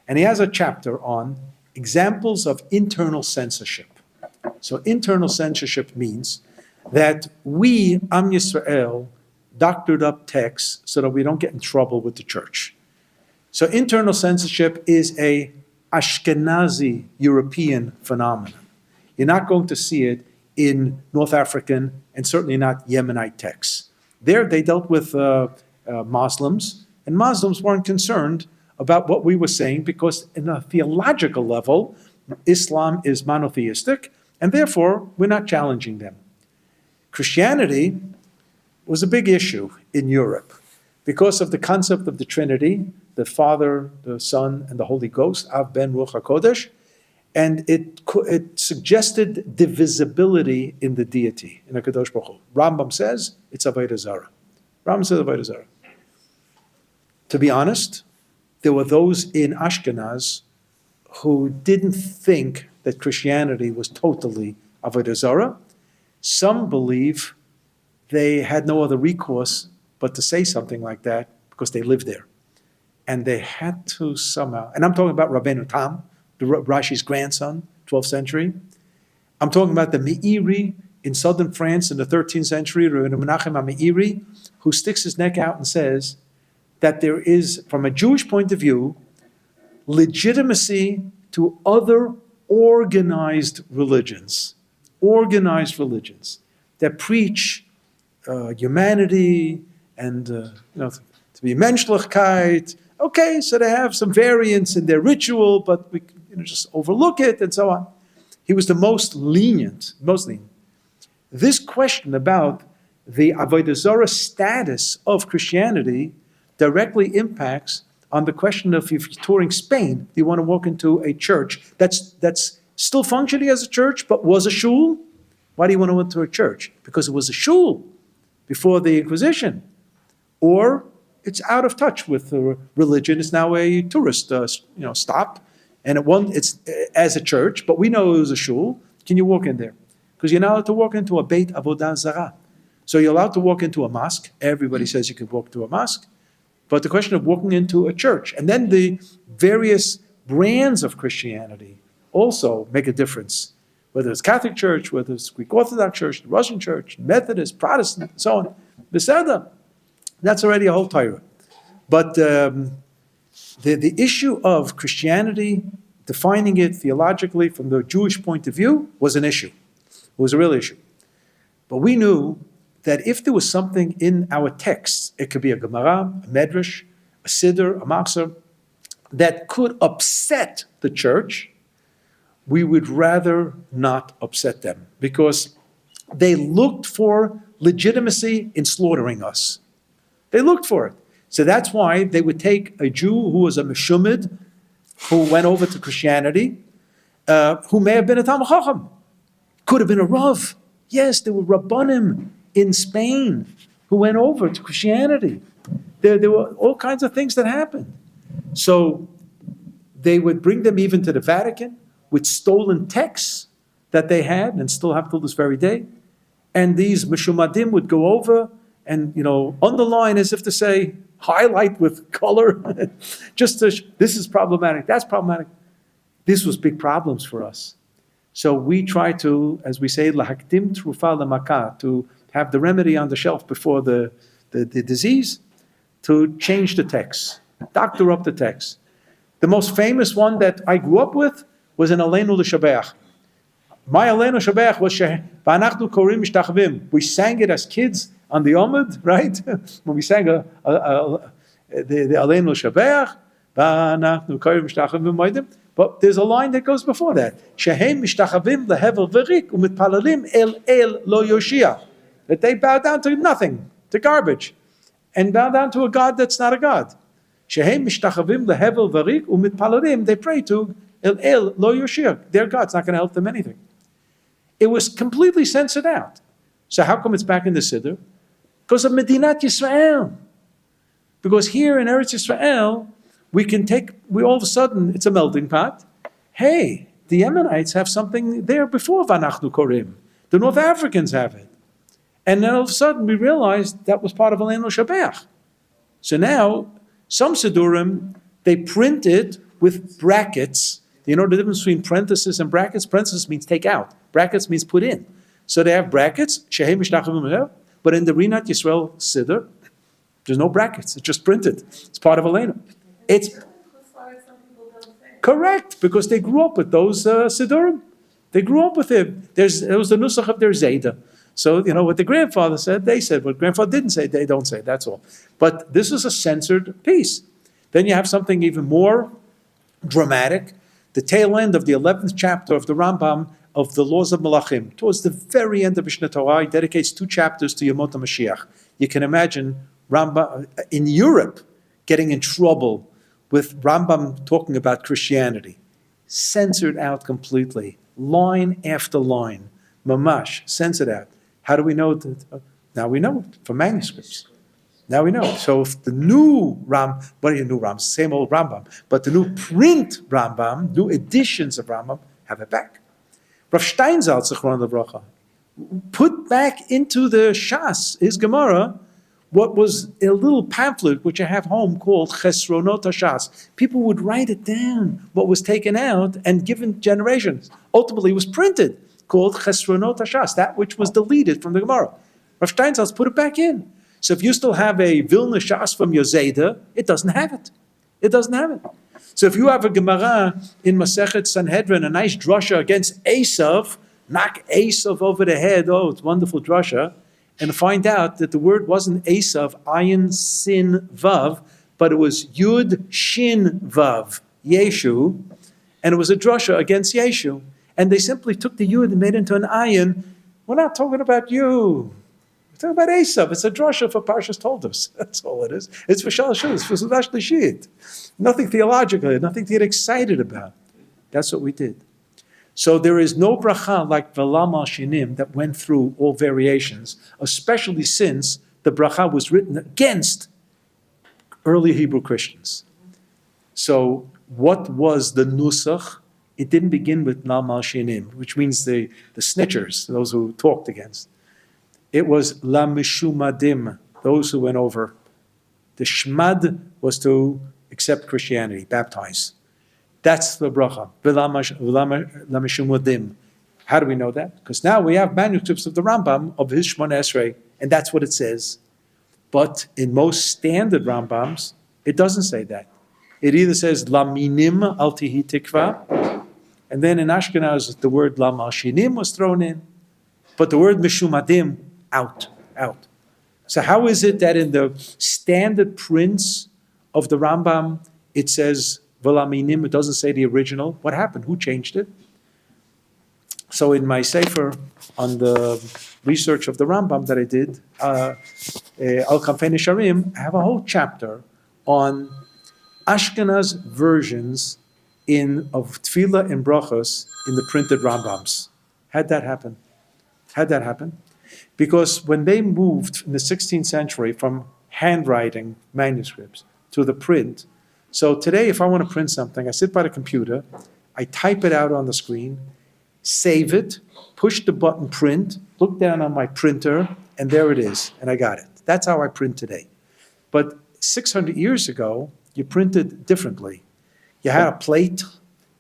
And he has a chapter on examples of internal censorship. So internal censorship means that we, Am Yisrael, doctored up texts so that we don't get in trouble with the church. So internal censorship is a Ashkenazi European phenomenon. You're not going to see it in North African and certainly not Yemenite texts. There they dealt with Muslims, and Muslims weren't concerned about what we were saying because in a theological level, Islam is monotheistic, and therefore we're not challenging them. Christianity was a big issue in Europe because of the concept of the Trinity, the Father, the Son, and the Holy Ghost, Av, Ben, Ruach HaKodesh, and it suggested divisibility in the deity, in HaKadosh Baruch Hu. Rambam says it's Avodah Zarah. Rambam says Avodah Zarah. To be honest, there were those in Ashkenaz who didn't think that Christianity was totally Avodah Zarah. Some believe they had no other recourse but to say something like that because they lived there. And they had to somehow, and I'm talking about Rabbeinu Tam, Rashi's grandson, 12th century. I'm talking about the Meiri in southern France in the 13th century, Rabbeinu Menachem HaMeiri, who sticks his neck out and says that there is, from a Jewish point of view, legitimacy to other organized religions that preach humanity and to be Menschlichkeit. Okay, so they have some variance in their ritual, but we just overlook it and so on. He was the most lenient. This question about the Avodah Zarah status of Christianity directly impacts on the question of if you're touring Spain, do you want to walk into a church that's still functioning as a church but was a shul? Why do you want to go into a church? Because it was a shul before the Inquisition. Or it's out of touch with religion. It's now a tourist stop, and it's as a church, but we know it was a shul. Can you walk in there? Because you're not allowed to walk into a Beit Avodah Zarah. So you're allowed to walk into a mosque. Everybody says you can walk to a mosque. But the question of walking into a church, and then the various brands of Christianity also make a difference. Whether it's Catholic Church, whether it's Greek Orthodox Church, the Russian Church, Methodist, Protestant, and so on. Beseda. That's already a whole Torah. But the issue of Christianity, defining it theologically from the Jewish point of view, was an issue. It was a real issue. But we knew that if there was something in our texts, it could be a Gemara, a Medrash, a Siddur, a Machzor, that could upset the church, we would rather not upset them because they looked for legitimacy in slaughtering us. They looked for it. So that's why they would take a Jew who was a Meshumid, who went over to Christianity, who may have been a Talmid Chacham, could have been a Rav. Yes, there were Rabbanim in Spain who went over to Christianity. There were all kinds of things that happened. So they would bring them even to the Vatican with stolen texts that they had and still have till this very day. And these Meshumadim would go over and, underline as if to say, highlight with color, just to, this is problematic, that's problematic. This was big problems for us. So we try to, as we say, lahakdim trufa lemaka, to have the remedy on the shelf before the disease, to change the text, doctor up the text. The most famous one that I grew up with was in Aleinu L'Shabeach. My Aleinu L'Shabeach was V'anachnu Korim Mishtachvim. We sang it as kids on the Omid, right? When we sang the Aleinu L'Shabeach, V'anachnu Korim Mishtachvim Moedim. But there's a line that goes before that. Shehem Mishtachavim Lehevel V'rik U'mitpalalim El Lo Yoshia. That they bow down to nothing, to garbage, and bow down to a God that's not a God. Shehem Mishtachavim Lehevel V'rik U'mitpalalim. They pray to El Lo Yoshia. Their God's not going to help them anything. It was completely censored out. So how come it's back in the Siddur? Because of Medinat Yisrael. Because here in Eretz Yisrael, we all of a sudden, it's a melting pot. Hey, the Yemenites have something there before Vanachnu Korim. The North Africans have it. And then all of a sudden, we realized that was part of Aleinu Shabeach. So now, some Siddurim, they print it with brackets. You know the difference between parentheses and brackets? Parentheses means take out. Brackets means put in. So they have brackets, Shehem Mishtachim, but in the Rinat Yisrael Siddur, there's no brackets. It's just printed. It's part of Aleinu. It's correct, because they grew up with those Siddurim. They grew up with it. It was the nusach of their Zayda. So, what the grandfather said, they said. What grandfather didn't say, they don't say. That's all. But this is a censored piece. Then you have something even more dramatic. The tail end of the 11th chapter of the Rambam of the Laws of Malachim. Towards the very end of Mishnah Torah, he dedicates 2 chapters to Yemot HaMashiach. You can imagine Rambam in Europe getting in trouble with Rambam talking about Christianity. Censored out completely. Line after line. Mamash, censored out. How do we know that? Now we know it from manuscripts. Now we know. So if the new Rambam, same old Rambam, but the new print Rambam, new editions of Rambam, have it back. Rav Steinsaltz, Zichron Livracha, put back into the Shas, his Gemara, what was a little pamphlet which I have home called Chesronot HaShas. People would write it down, what was taken out and given generations. Ultimately, it was printed, called Chesronot HaShas, that which was deleted from the Gemara. Rav Steinsaltz put it back in. So if you still have a Vilna Shas from your Zayda, it doesn't have it. It doesn't have it. So if you have a Gemara in Masechet Sanhedrin, a nice drasha against Esav, knock Esav over the head, oh, it's wonderful drasha, and find out that the word wasn't Esav, Ayin Sin Vav, but it was Yud Shin Vav, Yeshu, and it was a drasha against Yeshu. And they simply took the Yud and made it into an Ayin. We're not talking about you. We're talking about Esav. It's a drasha for Parshas Toldos. That's all it is. It's for Shalosh, it's for Sudash Lishit. Nothing theological, nothing to get excited about. That's what we did. So there is no bracha like Velam al Shinim that went through all variations, especially since the bracha was written against early Hebrew Christians. So what was the nusach? It didn't begin with Lam al Shinim, which means the snitchers, those who talked against. It was La Mishumadim, those who went over. The Shmad was to accept Christianity, baptize. That's the bracha. How do we know that? Because now we have manuscripts of the Rambam of his Shmona Esrei, and that's what it says. But in most standard Rambams, it doesn't say that. It either says Laminim al tihi tikva, and then in Ashkenaz the word Lam al Shinim was thrown in, but the word Mishumadim out. So how is it that in the standard prints of the Rambam it says Velaminim, it doesn't say the original? What happened? Who changed it? So in my sefer on the research of the Rambam that I did, Al Kanfei Nesharim, I have a whole chapter on Ashkenaz versions of Tefillah and Brachos in the printed Rambams. How'd that happen? Because when they moved in the 16th century from handwriting manuscripts to the print, so today if I want to print something, I sit by the computer, I type it out on the screen, save it, push the button print, look down on my printer, and there it is, and I got it. That's how I print today. But 600 years ago, you printed differently. You had a plate,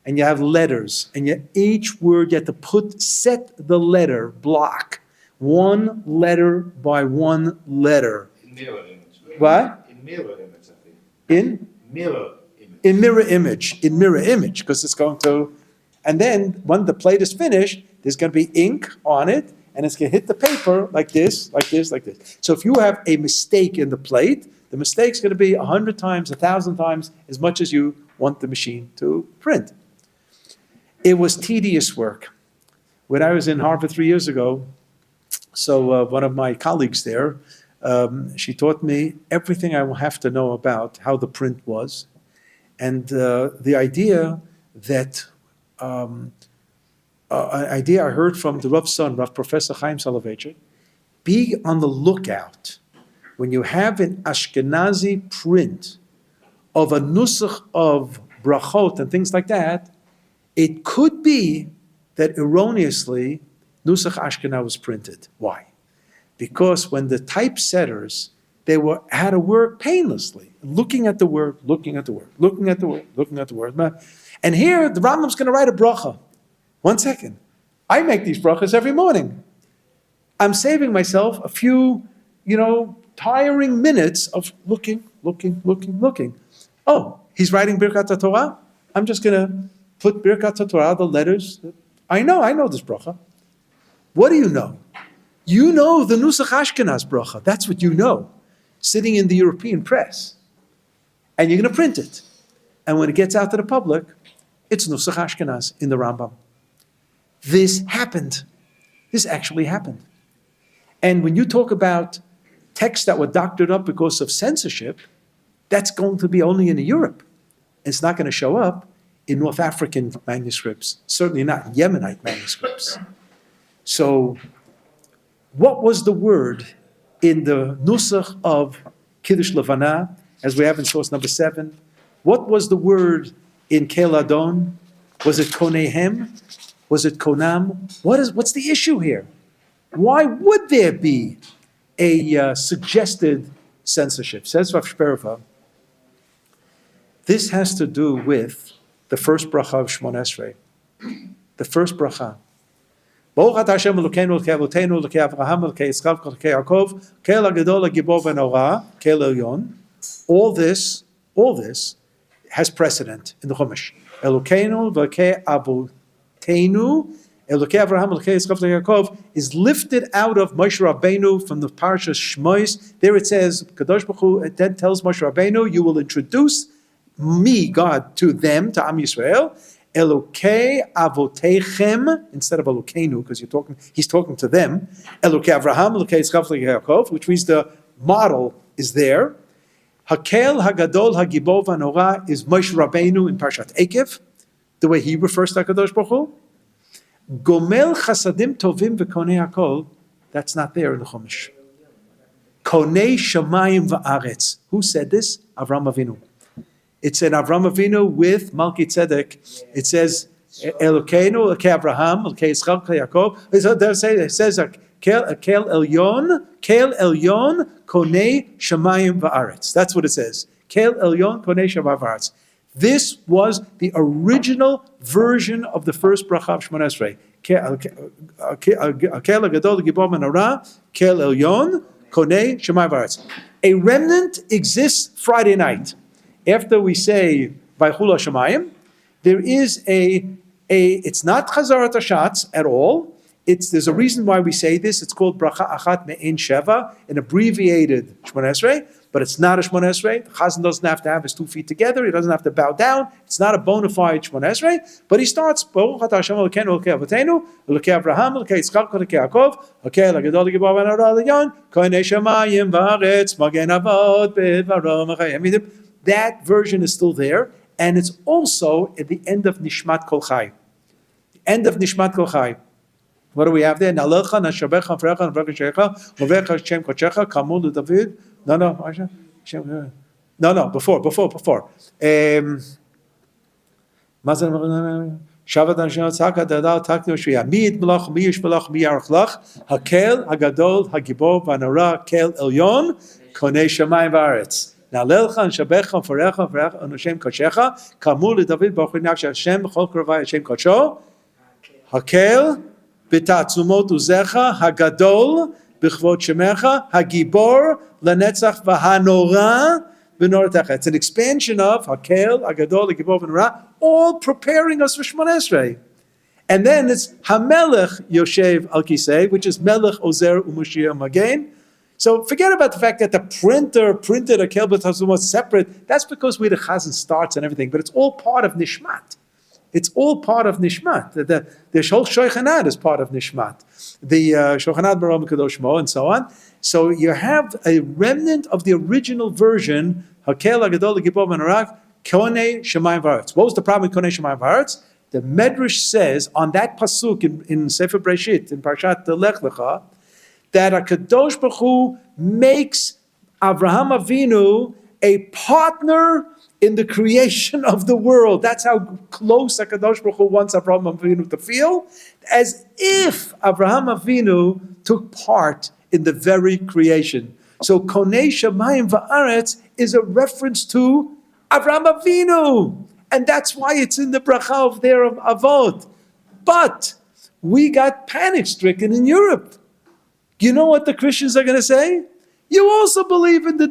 and you have letters, and each word you had to set the letter block, one letter by one letter. In mirror image. What? In mirror image, I think. In? Mirror image. In mirror image, because it's going to, and then when the plate is finished, there's going to be ink on it, and it's going to hit the paper like this, like this, like this. So if you have a mistake in the plate, the mistake's going to be 100 times, 1,000 times as much as you want the machine to print. It was tedious work. When I was in Harvard 3 years ago, so one of my colleagues there, she taught me everything I will have to know about how the print was. And the idea that, an idea I heard from the Rav's son, Rav Professor Chaim Soloveitchik, be on the lookout when you have an Ashkenazi print of a nusach of brachot and things like that, it could be that erroneously Nusach Ashkenaz was printed. Why? Because when the typesetters, had to work painlessly, looking at the word, looking at the word, looking at the word, looking at the word. And here, the Rambam's going to write a bracha. 1 second. I make these brachas every morning. I'm saving myself a few, tiring minutes of looking. Oh, he's writing Birkat HaTorah? I'm just going to put Birkat HaTorah, the letters. I know this bracha. What do you know? You know the Nusach Ashkenaz bracha. That's what you know, sitting in the European press. And you're going to print it. And when it gets out to the public, it's Nusach Ashkenaz in the Rambam. This happened. This actually happened. And when you talk about texts that were doctored up because of censorship, that's going to be only in Europe. It's not going to show up in North African manuscripts, certainly not in Yemenite manuscripts. So, what was the word in the Nusach of Kiddush Levana, as we have in source number 7? What was the word in Kel Adon? Was it Konehem? Was it Konam? What's the issue here? Why would there be a suggested censorship? Says Rav Shperva, this has to do with the first bracha of Shmon Esrei. The first bracha. Baruch atah Hashem Elokeinu Elokei Avotenu Elokei Avraham Elokei Yitzchak Elokei Yaakov Kel HaGadol HaGibor VaNorah Kel Elyon. All this has precedent in the Chumash. Elokeinu Elokei Avotenu Elokei Avraham Elokei Yitzchak Elokei Yaakov is lifted out of Moshe Rabbeinu from the Parasha Shmos. There it says, Kadosh Baruch Hu then tells Moshe Rabbeinu, you will introduce me, God, to them, to OUisrael. Elokei Avotechem, instead of Elokeinu, because he's talking to them. Elokei Avraham, Elokei Yitzchak, Elokei Yaakov, which means the model is there. Hakel Hagadol Hagibor VaNorah is Moshe Rabbeinu in Parshat Ekev, the way he refers to HaKadosh Baruch Hu. Gomel Chasadim Tovim VeKonei Hakol, that's not there in the Chumash. Konei Shamayim Va'aretz. Who said this? Avraham Avinu. It's in Avraham Avinu with Malki Tzedek. It says, Elokeinu, Elokei Avraham, Elokei Yitzchak, Elokei Yaakov. It says, Kel Elyon, Konei Shamayim Va'aretz. That's what it says. Kel Elyon, Konei Shamayim Va'aretz. This was the original version of the first bracha of Shmon Esrei. Kel HaGadol HaGibor VaNorah, Kel Elyon, Konei Shamayim Va'aretz. A remnant exists Friday night. After we say Vaychul HaShamayim, there is it's not Chazarat HaShatz at all. There's a reason why we say this. It's called Bracha Achat Me'en Sheva, an abbreviated Shmon Esrei, but it's not a Shmon Esrei. The Chazan doesn't have to have his 2 feet together. He doesn't have to bow down. It's not a bona fide Shmon Esrei, but he starts Baruch atah Hashem Elokeinu Elokei Avotenu Elokei Avraham Elokei Yitzchak Elokei Yaakov Hakel HaGadol HaGibor VaNorah Elyon Konei Shamayim Va'aretz Magen Avot B'dvaro Mechayim. That version is still there, and it's also at the end of Nishmat Kol Chai. The end of Nishmat Kol Chai. What do we have there? Nalecha, nashabecha, frecha, navrecha, movecha, shem kochecha, kamul David. No, before. Shabbat Hashem Tzaka Dadal Taknu Shriya Mid Melach Miyish Melach Miyarchlach Hakel Hagadol Hagibor Vanora Kel Elyon Konei Shamayim V'Aretz Nalelcha and Shabecha Forecha Forecha and Hashem Kashecha Kamul David Baruch Hu Hashem Chol Kravai Hashem Kacho Hakel B'Tatzumot Uzecha Hagadol B'Chvot Shemecha Hagibor Lenetzach V'Hanora. It's an expansion of Hakel, Agadol, Hagibor, Vanora, all preparing us for Shemona Esrei. And then it's Hamelech Yoshev Al Kisei, which is Melech Ozer U'Mashiach Magen. So forget about the fact that the printer printed Hakel B'Tazumot separate. That's because where the Chazan starts and everything, but it's all part of Nishmat. It's all part of Nishmat. The whole Shoichanad is part of Nishmat. The Shoichanad Barom Kadosh Mo and so on. So you have a remnant of the original version, Hakel Agadol Gibor Manarak, Konei Shemayim V'Aretz. What was the problem with Konei Shemayim V'Aretz? The Medrash says on that pasuk in Sefer Breshit, in Parshat Lech Lecha, that HaKadosh Baruch Hu makes Avraham Avinu a partner in the creation of the world. That's how close HaKadosh Baruch Hu wants Avraham Avinu to feel, as if Avraham Avinu took part in the very creation. So Konei Shamayim V'Aretz is a reference to Avraham Avinu, and that's why it's in the bracha of their Avot. But we got panic-stricken in Europe. You know what the Christians are going to say? You also believe in the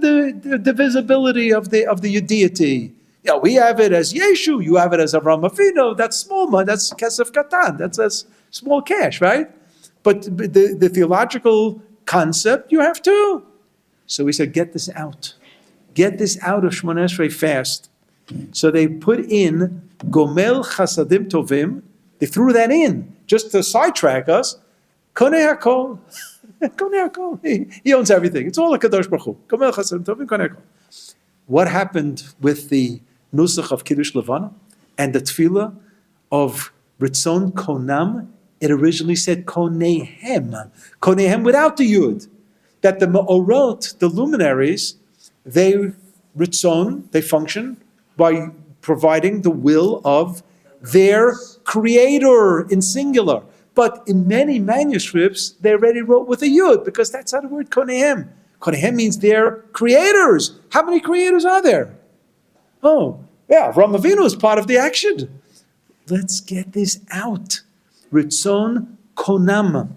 divisibility of the deity. Yeah, we have it as Yeshu, you have it as Avraham Avinu. That's small money, that's Kesef Katan, that's small cash, right? But the theological concept, you have to. So we said, get this out. Get this out of Shemona Esrei fast. So they put in Gomel Chasadim Tovim. They threw that in just to sidetrack us. Konei Hakol. Konei Hakol. He owns everything. It's all a Kadosh Baruch Hu. Gomel Chasadim Tovim, Konei Hakol. What happened with the Nusach of Kiddush Levana and the Tefillah of Ritzon Konam? It originally said Koneihem. Koneihem without the Yud. That the Ma'orot, the luminaries, they function by providing the will of their creator in singular. But in many manuscripts, they already wrote with a Yud, because that's how the word Koneihem. Koneihem means they're creators. How many creators are there? Oh, yeah, Avraham Avinu is part of the action. Let's get this out. Ritzon Konam.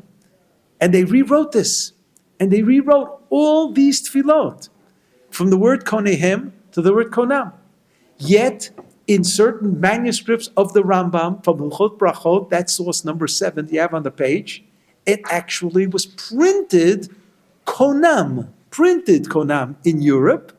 And they rewrote this. And they rewrote all these tefillot from the word Koneihem to the word Konam. Yet, in certain manuscripts of the Rambam, from Hilchot Brachot, that's source number 7 you have on the page, it actually was printed Konam in Europe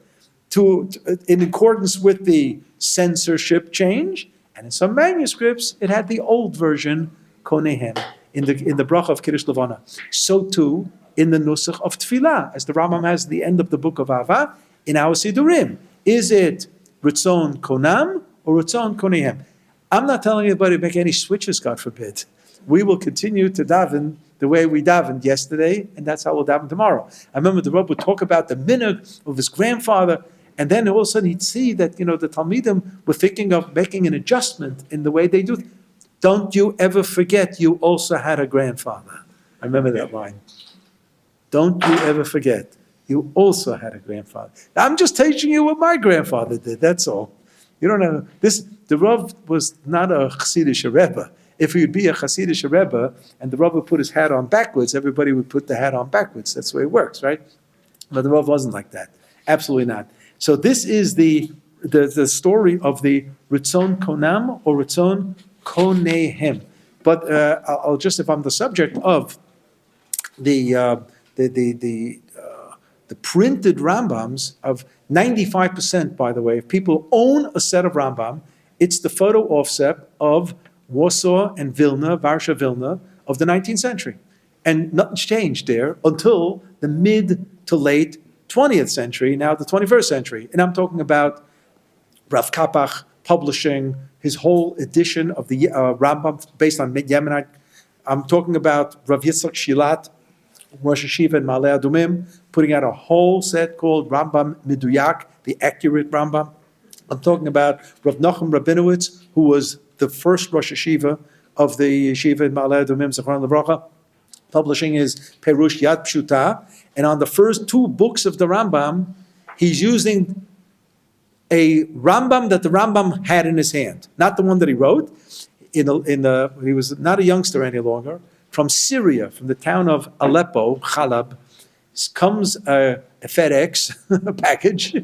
in accordance with the censorship change. And in some manuscripts, it had the old version, Koneihem, in the bracha of Kiddush Levana. So too, in the Nusach of Tefillah, as the Rambam has at the end of the book of Ava, in our Sidurim. Is it Ritzon Konam or Ritzon Koneihem? I'm not telling anybody to make any switches, God forbid. We will continue to daven the way we davened yesterday, and that's how we'll daven tomorrow. I remember the Rabbi would talk about the minhag of his grandfather, and then all of a sudden he'd see that, the Talmidim were thinking of making an adjustment in the way they do. Don't you ever forget you also had a grandfather. I remember that line. Don't you ever forget, you also had a grandfather. I'm just teaching you what my grandfather did, that's all. You don't know, the Rav was not a Chassidish Rebbe. If he would be a Chassidish Rebbe, and the Rav would put his hat on backwards, everybody would put the hat on backwards. That's the way it works, right? But the Rav wasn't like that. Absolutely not. So this is the story of the Ritzon Konam or Ritzon Koneihem. But I'll just, if I'm the subject of the printed Rambams of 95%, by the way, if people own a set of Rambam, it's the photo offset of Warsaw and Vilna, Varsha Vilna, of the 19th century. And nothing's changed there until the mid to late 20th century, now the 21st century. And I'm talking about Rav Kapach publishing his whole edition of the Rambam based on Yemenite I'm talking about Rav Yitzchak Shilat, Rosh Hashiva in Ma'aleh Adumim, putting out a whole set called Rambam Miduyak, the accurate Rambam. I'm talking about Rav Nachum Rabinowitz, who was the first Rosh Hashiva of the Yeshiva in Ma'aleh Adumim, Zechron Levracha, publishing his Perush Yad Pshuta. And on the first two books of the Rambam, he's using a Rambam that the Rambam had in his hand, not the one that he wrote. He was not a youngster any longer. From Syria, from the town of Aleppo, Chalab, comes a FedEx package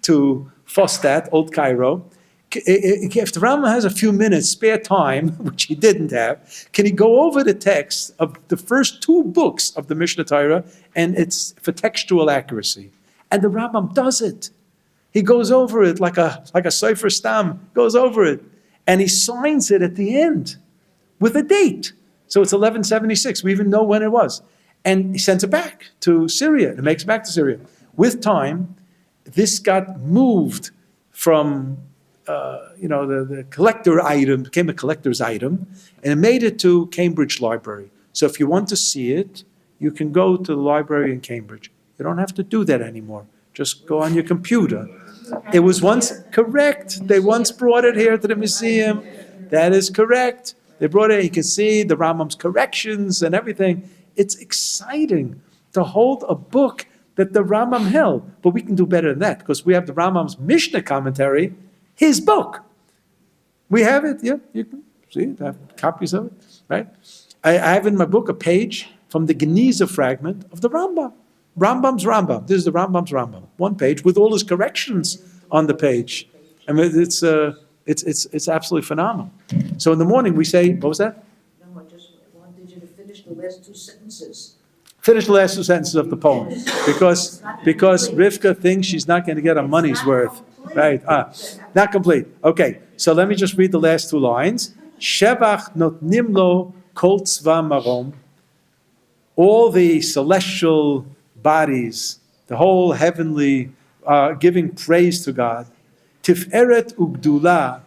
to Fostat, Old Cairo. If the Rambam has a few minutes spare time, which he didn't have, can he go over the text of the first two books of the Mishnah Torah, and it's for textual accuracy. And the Rambam does it. He goes over it like a Sefer Stam, goes over it, and he signs it at the end with a date. So it's 1176. We even know when it was. And he sends it back to Syria. It makes it back to Syria. With time, this got moved from the collector item, became a collector's item, and it made it to Cambridge Library. So if you want to see it, you can go to the library in Cambridge. You don't have to do that anymore. Just go on your computer. It was once correct. They once brought it here to the museum. That is correct. They brought it, you can see the Rambam's corrections and everything. It's exciting to hold a book that the Rambam held. But we can do better than that, because we have the Rambam's Mishnah commentary, his book. We have it, yeah, you can see it, I have copies of it, right? I have in my book a page from the Geniza fragment of the Rambam. Rambam's Rambam. This is the Rambam's Rambam. One page with all his corrections on the page. I mean, it's absolutely phenomenal. So in the morning we say, what was that? No, I just wanted you to finish the last two sentences. Finish the last two sentences of the poem. Because Rivka thinks she's not going to get her money's worth. Right? Not complete. Okay, so let me just read the last two lines. Shevach notnim lo kol tzva marom. All the celestial bodies, the whole heavenly, giving praise to God. Tiferet ugdula,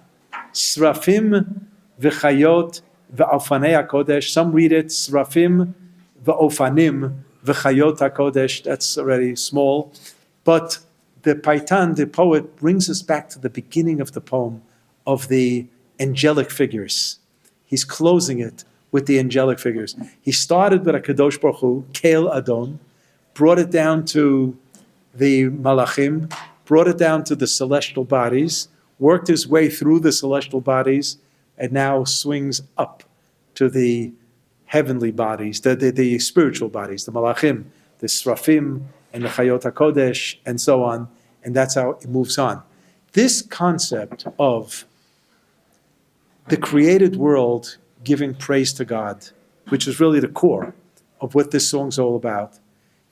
srafim v'chayot v'ofanei HaKodesh. Some read it, srafim v'ofanim v'chayot HaKodesh. That's already small. But the Paitan, the poet, brings us back to the beginning of the poem of the angelic figures. He's closing it with the angelic figures. He started with a Kadosh Baruch Hu, Kel Adon, brought it down to the Malachim, brought it down to the celestial bodies, worked his way through the celestial bodies, and now swings up to the heavenly bodies, the spiritual bodies, the Malachim, the Srafim, and the Chayot HaKodesh, and so on, and that's how it moves on. This concept of the created world giving praise to God, which is really the core of what this song's all about,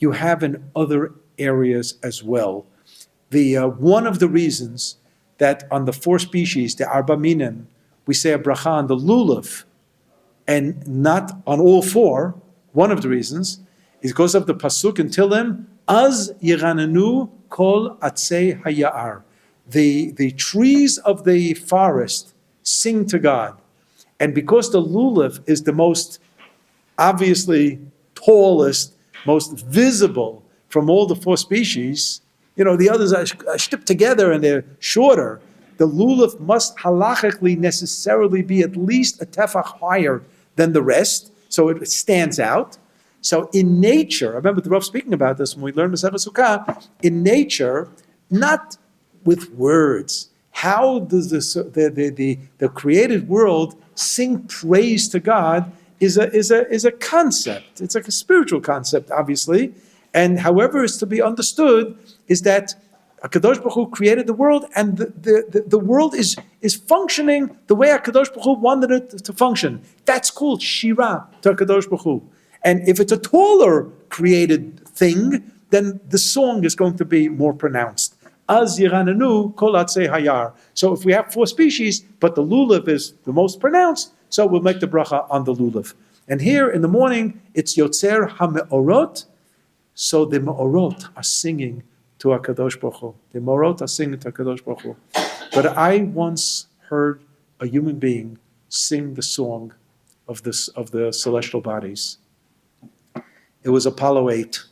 you have in other areas as well. One of the reasons that on the four species, the Arba Minim, we say a bracha on the lulav, and not on all four, one of the reasons is because of the pasuk in Tilim, Az yiranenu kol atzei hayar. The trees of the forest sing to God. And because the lulav is the most obviously tallest, most visible from all the four species, the others are shipped together and they're shorter. The lulav must halachically necessarily be at least a tefach higher than the rest, so it stands out. So in nature, I remember the Rav speaking about this when we learned Masechet Sukkah, in nature, not with words, how does the created world sing praise to God is a concept. It's like a spiritual concept, obviously. And however it's to be understood is that HaKadosh Baruch Hu created the world, and the world is functioning the way HaKadosh Baruch Hu wanted it to function. That's called Shira to HaKadosh Baruch Hu. And if it's a taller created thing, then the song is going to be more pronounced. Az yiranenu kol atzei hayar. So if we have four species, but the lulav is the most pronounced, so we'll make the bracha on the lulav. And here in the morning, it's Yotzer HaMe'orot. So the Me'orot are singing to HaKadosh Baruch Hu. The Me'orot are singing to HaKadosh Baruch Hu. But I once heard a human being sing the song of the celestial bodies. It was Apollo 8.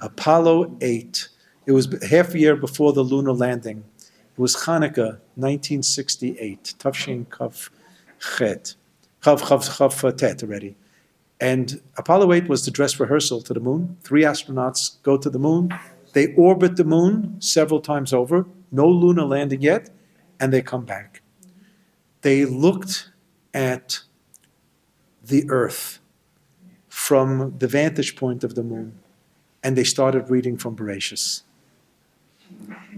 Apollo 8. It was half a year before the lunar landing. It was Hanukkah, 1968. Tafshin Kaf Chet. Chav Tet already. And Apollo 8 was the dress rehearsal to the moon. 3 astronauts go to the moon. They orbit the moon several times over. No lunar landing yet. And they come back. They looked at the Earth from the vantage point of the moon. And they started reading from Bereshis.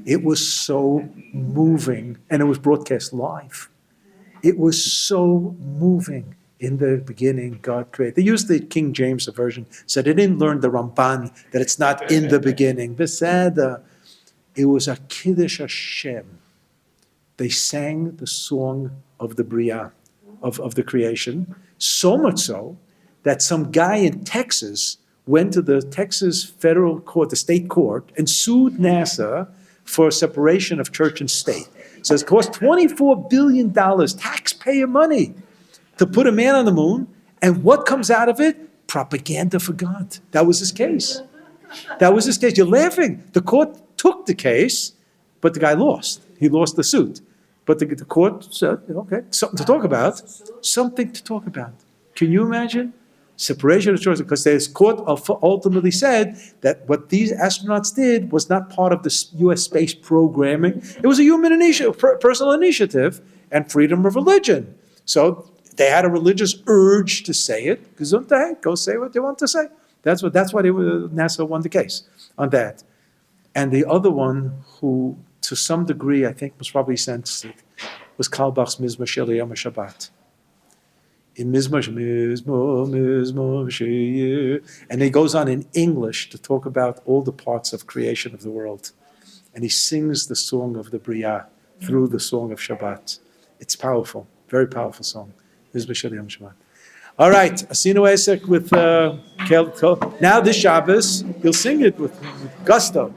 It was so moving. And it was broadcast live. It was so moving. In the beginning, God created. They used the King James version, so they didn't learn the Ramban, that it's not in the beginning. Beseda. It was a Kiddush Hashem. They sang the song of the Bria, of the creation, so much so that some guy in Texas went to the Texas federal court, the state court, and sued NASA for separation of church and state. So it cost $24 billion, taxpayer money, to put a man on the moon, and what comes out of it? Propaganda for God. That was his case. That was his case. You're laughing. The court took the case, but the guy lost. He lost the suit. But the court said, okay, something to talk about. Something to talk about. Can you imagine? Separation of church, because this court ultimately said that what these astronauts did was not part of the U.S. space programming. It was a human initiative, personal initiative, and freedom of religion. So they had a religious urge to say it. Gesundheit, go say what they want to say. That's why NASA won the case on that. And the other one, who to some degree I think was probably sensitive, was Kalbach's Mizmor Shel Yom HaShabbat. In Mizmor, and he goes on in English to talk about all the parts of creation of the world. And he sings the song of the Bria through the song of Shabbat. It's powerful, very powerful song. All right, Asinu Esek with now this Shabbos, you'll sing it with gusto.